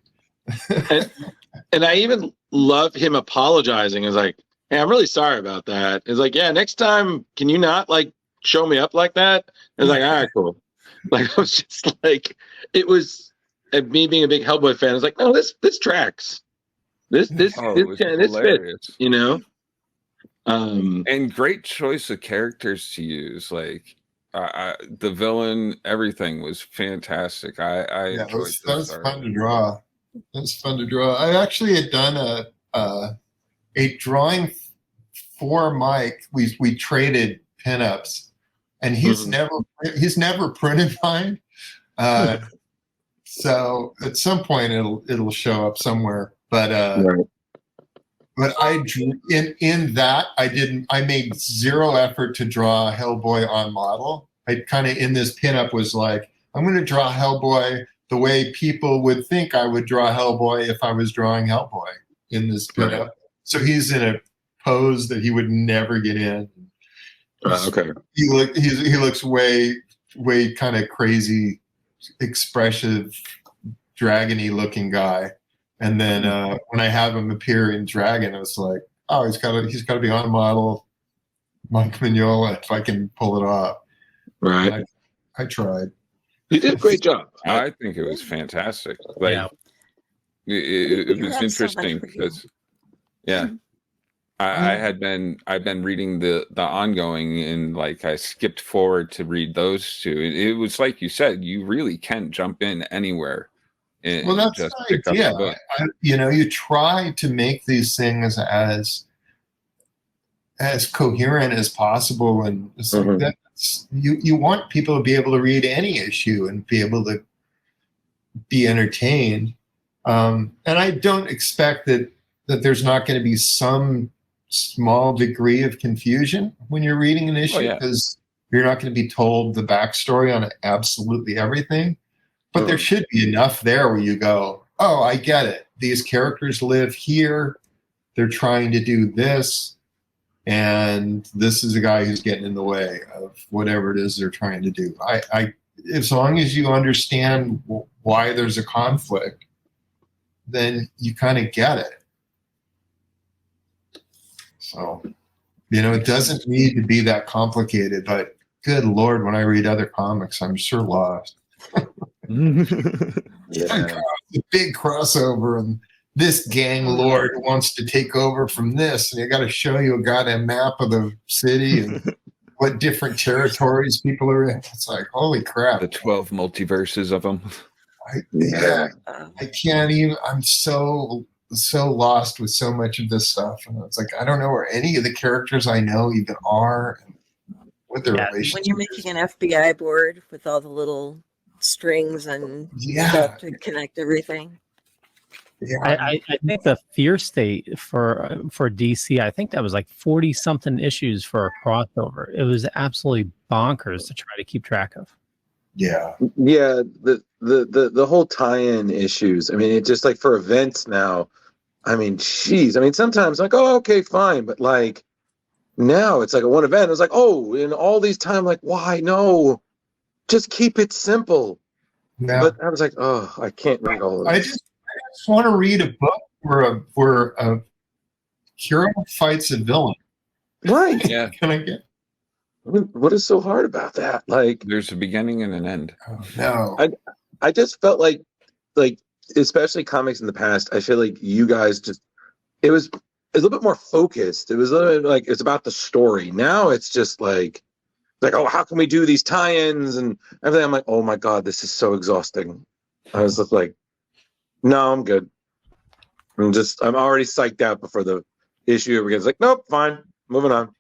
And I even love him apologizing. It's like, hey, I'm really sorry about that. It's like, yeah, next time, can you not like show me up like that? It's like, all right, cool. Like, I was just like, it was and me being a big Hellboy fan, I was like, no, this tracks. This fits, you know. And great choice of characters to use. Like the villain, everything was fantastic. I enjoyed that was fun to draw. That was fun to draw. I actually had done a drawing for Mike. We traded pinups, and he's never printed mine. So at some point it'll show up somewhere. But but I drew in that I made zero effort to draw Hellboy on model. I kind of in this pinup was like, I'm going to draw Hellboy the way people would think I would draw Hellboy if I was drawing Hellboy in this pinup. Right. So he's in a pose that he would never get in. Okay. He looks way kind of crazy, expressive, dragony looking guy. And then when I have him appear in Dragon, I was like, oh, he's got to be on model, Mike Mignola, if I can pull it off. Right. I tried. You did a great job. I think it was fantastic. Like it was interesting because I've been reading the ongoing, and like I skipped forward to read those two. It was like you said, you really can jump in anywhere. Well, that's just the idea. You try to make these things as coherent as possible, and it's like that's you want people to be able to read any issue and be able to be entertained. And I don't expect that there's not going to be some small degree of confusion when you're reading an issue, because you're not going to be told the backstory on absolutely everything. But there should be enough there where you go, oh, I get it. These characters live here. They're trying to do this. And this is a guy who's getting in the way of whatever it is they're trying to do. As long as you understand why there's a conflict, then you kind of get it. So, it doesn't need to be that complicated, but good Lord, when I read other comics, I'm sure lost. The big crossover, and this gang lord wants to take over from this, and you got to show you a goddamn map of the city and what different territories people are in. It's like, holy crap! The 12 multiverses of them. I can't even. I'm so lost with so much of this stuff, and it's like I don't know where any of the characters I know even are, and what their relationship. When you're making an FBI board with all the little strings and stuff to connect everything. I think the fear state for DC, I think that was like 40 something issues for a crossover. It was absolutely bonkers to try to keep track of. The whole tie-in issues. I mean, it's just like for events now. I mean, geez. I mean, sometimes like, oh, okay, fine, but like now it's like a one event. It's like, oh, in all these time, like, why? No, just keep it simple. Yeah. But I was like, oh, I can't read all of this. I just want to read a book where a hero fights a villain. Right. Yeah. Can I get? What is so hard about that? Like, there's a beginning and an end. Oh, no. I just felt like especially comics in the past, I feel like you guys it was a little bit more focused. It was a little bit like it's about the story. Now it's just like, oh, how can we do these tie-ins and everything? I'm like, oh my God, this is so exhausting. I was just like, no, I'm good. I'm already psyched out before the issue ever gets like, nope, fine, moving on.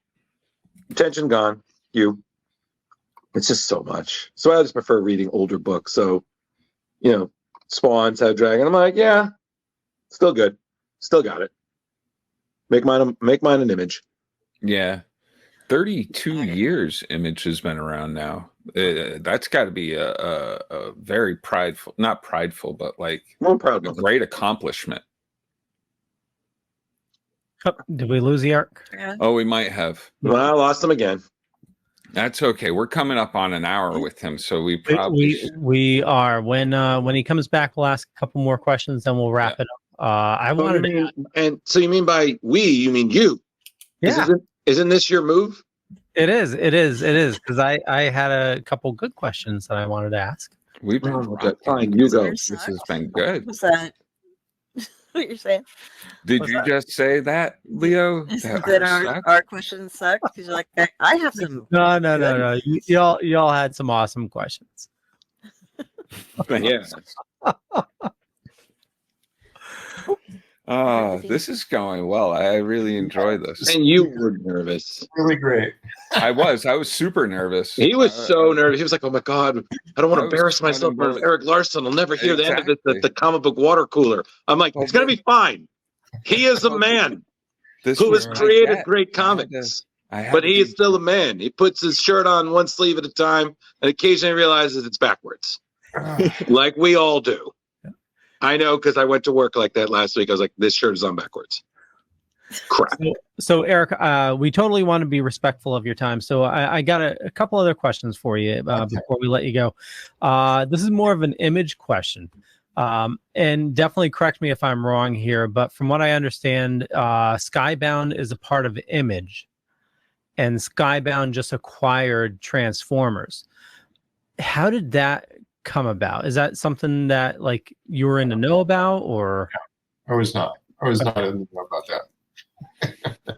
Attention gone. It's just so much. So I just prefer reading older books. So, Spawn's How Dragon. I'm like, yeah, still good. Still got it. Make mine an Image. Yeah. 32 years Image has been around now. That's got to be a very prideful, not prideful, but like a great accomplishment. Oh, did we lose the arc? Yeah. Oh, we might have. Well, I lost him again. That's okay. We're coming up on an hour with him, so we probably we are. When he comes back, we'll ask a couple more questions, then we'll wrap it up. And so you mean by we, you mean you? Yeah. Isn't this your move? It is because I had a couple good questions that I wanted to ask. We've been fine. You go. This has been good. Was that what you're saying? Did you just say that, Leo? That our questions suck? Because you're like, I have some. No. Y'all had some awesome questions. Yeah. Oh, this is going well. I really enjoy this. And you were nervous. Really great. I was super nervous. He was so nervous. He was like, "Oh my god, I don't want to embarrass kind myself of in front of Erik Larsen. I'll never hear the end of this Exactly. at the comic book water cooler." I'm like, "It's gonna be fine. He is a man who has created great comics, but he is still a man. He puts his shirt on one sleeve at a time, and occasionally realizes it's backwards, like we all do." I know, because I went to work like that last week. I was like, "This shirt is on backwards." Crap. So Erik, we totally want to be respectful of your time. So I got a couple other questions for you before we let you go. This is more of an Image question. And definitely correct me if I'm wrong here, but from what I understand, Skybound is a part of Image, and Skybound just acquired Transformers. How did that come about? Is that something that like you were in the know about, or? I was not in the know about that.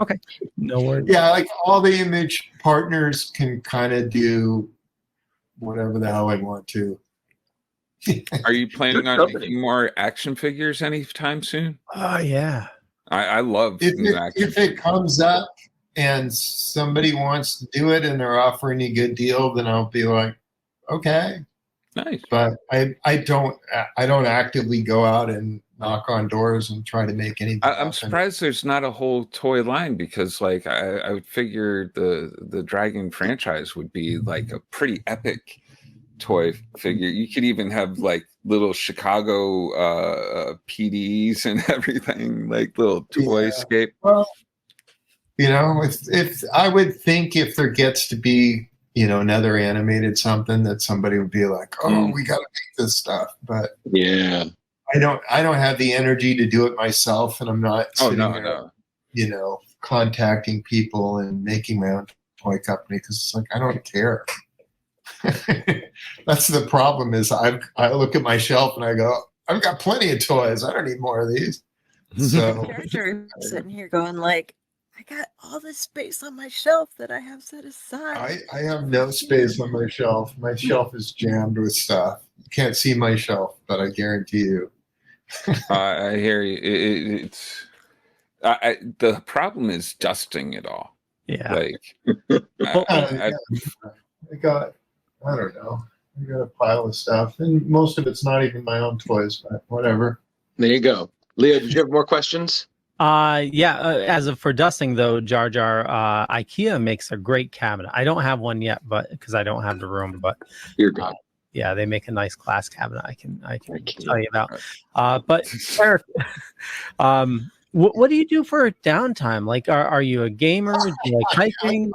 Okay, no worries. Yeah, like all the Image partners can kind of do whatever the hell they want to. Are you planning on making more action figures anytime soon? Oh yeah. I love if it comes up and somebody wants to do it and they're offering a good deal, then I'll be like, okay. Nice. But I don't actively go out and knock on doors and try to make anything. I'm surprised there's not a whole toy line, because like I would figure the Dragon franchise would be like a pretty epic toy figure. You could even have like little Chicago PDs and everything, like little toyscape. Well, if I would think if there gets to be another animated something that somebody would be like, oh, we got to make this stuff. But yeah, I don't have the energy to do it myself, and I'm not sitting there, contacting people and making my own toy company, because it's like, I don't care. That's the problem, is I look at my shelf and I go, I've got plenty of toys. I don't need more of these. So I'm sitting here going like, I got all this space on my shelf that I have set aside. I have no space on my shelf. My shelf is jammed with stuff. You can't see my shelf, but I guarantee you. I hear you. The problem is dusting it all. Yeah. Like, I got a pile of stuff, and most of it's not even my own toys, but whatever. There you go. Leo, did you have more questions? As of for dusting though, Jar IKEA makes a great cabinet. I don't have one yet, but because I don't have the room, but You're good. Yeah, they make a nice glass cabinet. I can tell you about. But Erik, what do you do for downtime? Like, are you a gamer? Do you like hiking?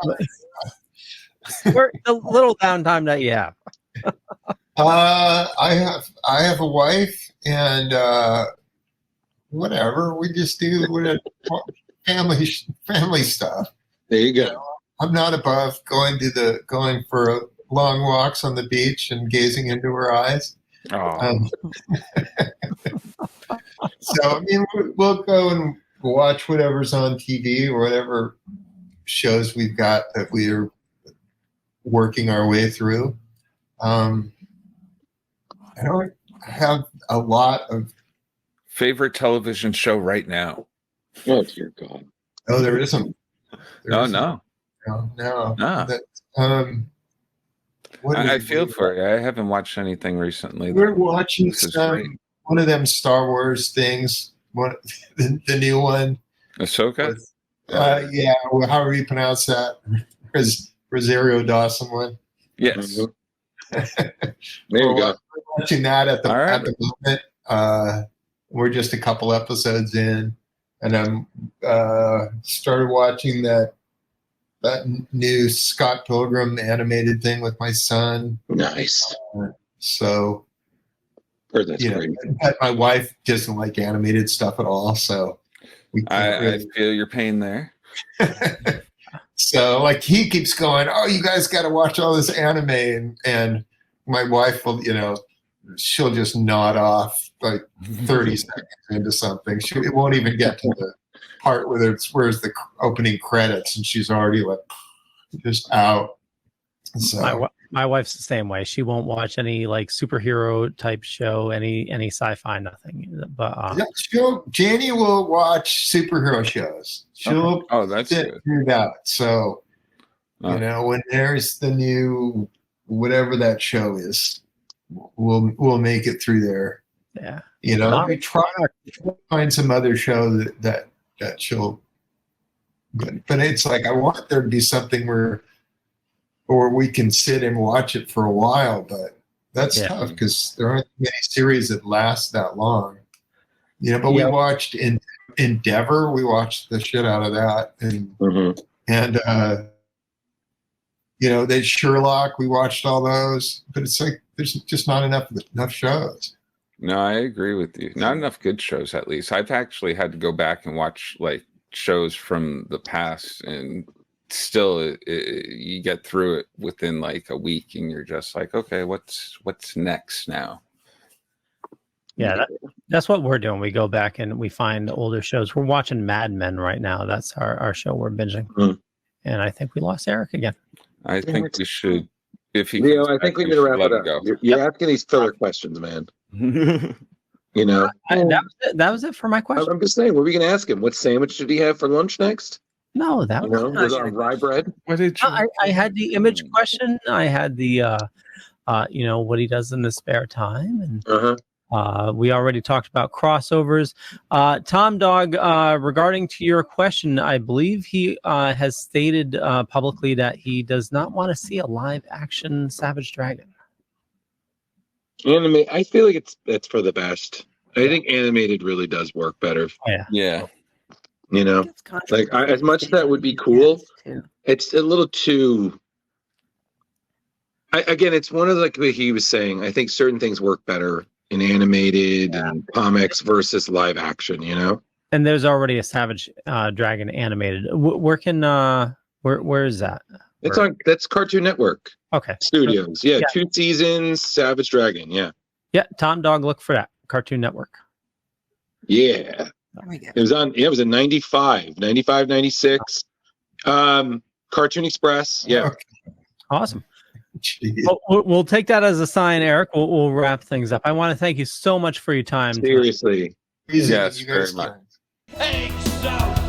Or the little downtime that you have? I have a wife, and whatever, we just do family stuff. There you go. I'm not above going for long walks on the beach and gazing into her eyes. So I mean, we'll go and watch whatever's on TV or whatever shows we've got that we're working our way through. I don't have a lot of favorite television show right now. Oh dear God! Oh, there isn't. No. I feel for you. I haven't watched anything recently. We're watching one of them Star Wars things. The new one. Ahsoka. Yeah, however you pronounce that. Rosario Dawson one. Yes. There you go. We're watching that at the moment. We're just a couple episodes in, and I'm started watching that new Scott Pilgrim animated thing with my son. Nice. So, that's great. My wife doesn't like animated stuff at all, so I feel your pain there. So, like, he keeps going, "Oh, you guys got to watch all this anime," and my wife will, she'll just nod off like 30 seconds into something. It won't even get to the part where's the opening credits, and she's already like just out. So my wife's the same way. She won't watch any like superhero type show, any sci-fi, nothing. But Janie will watch superhero shows. She'll that's sit good. through that. So when there's the new whatever that show is, we'll make it through there. Yeah. We try to find some other show that she'll. But it's like I want there to be something where we can sit and watch it for a while, but that's tough because there aren't many series that last that long. But we watched Endeavor. We watched the shit out of that, and they Sherlock. We watched all those, but it's like there's just not enough shows. No, I agree with you. Not enough good shows, at least. I've actually had to go back and watch like shows from the past, and still you get through it within like a week, and you're just like, okay, what's next now? Yeah, that's what we're doing. We go back and we find older shows. We're watching Mad Men right now. That's our show we're binging. And I think we lost Eric again. I think we should. If he, I think we need to wrap it up. You're asking these filler questions, man. That was it for my question. I'm just saying, what are we going to ask him? What sandwich did he have for lunch next? No, that was on rye bread. What did you? I had the Image question. I had the what he does in the spare time, and we already talked about crossovers. Tom Dog, regarding to your question, I believe he has stated publicly that he does not want to see a live action Savage Dragon. I feel like it's for the best. I think animated really does work better. Yeah. As much as that would be cool, it's a little too. Again, it's one of like what he was saying. I think certain things work better in animated and comics versus live action. And there's already a Savage Dragon animated. Where is that? That's Cartoon Network. Okay. Studios. 2 seasons, Savage Dragon. Yeah, Tom Dog, look for that. Cartoon Network. Yeah. It was on. Yeah, it was in 95, 96. Cartoon Express. Yeah. Awesome. We'll take that as a sign, Eric. We'll wrap things up. I want to thank you so much for your time. Seriously. Yes, very much. Hey, so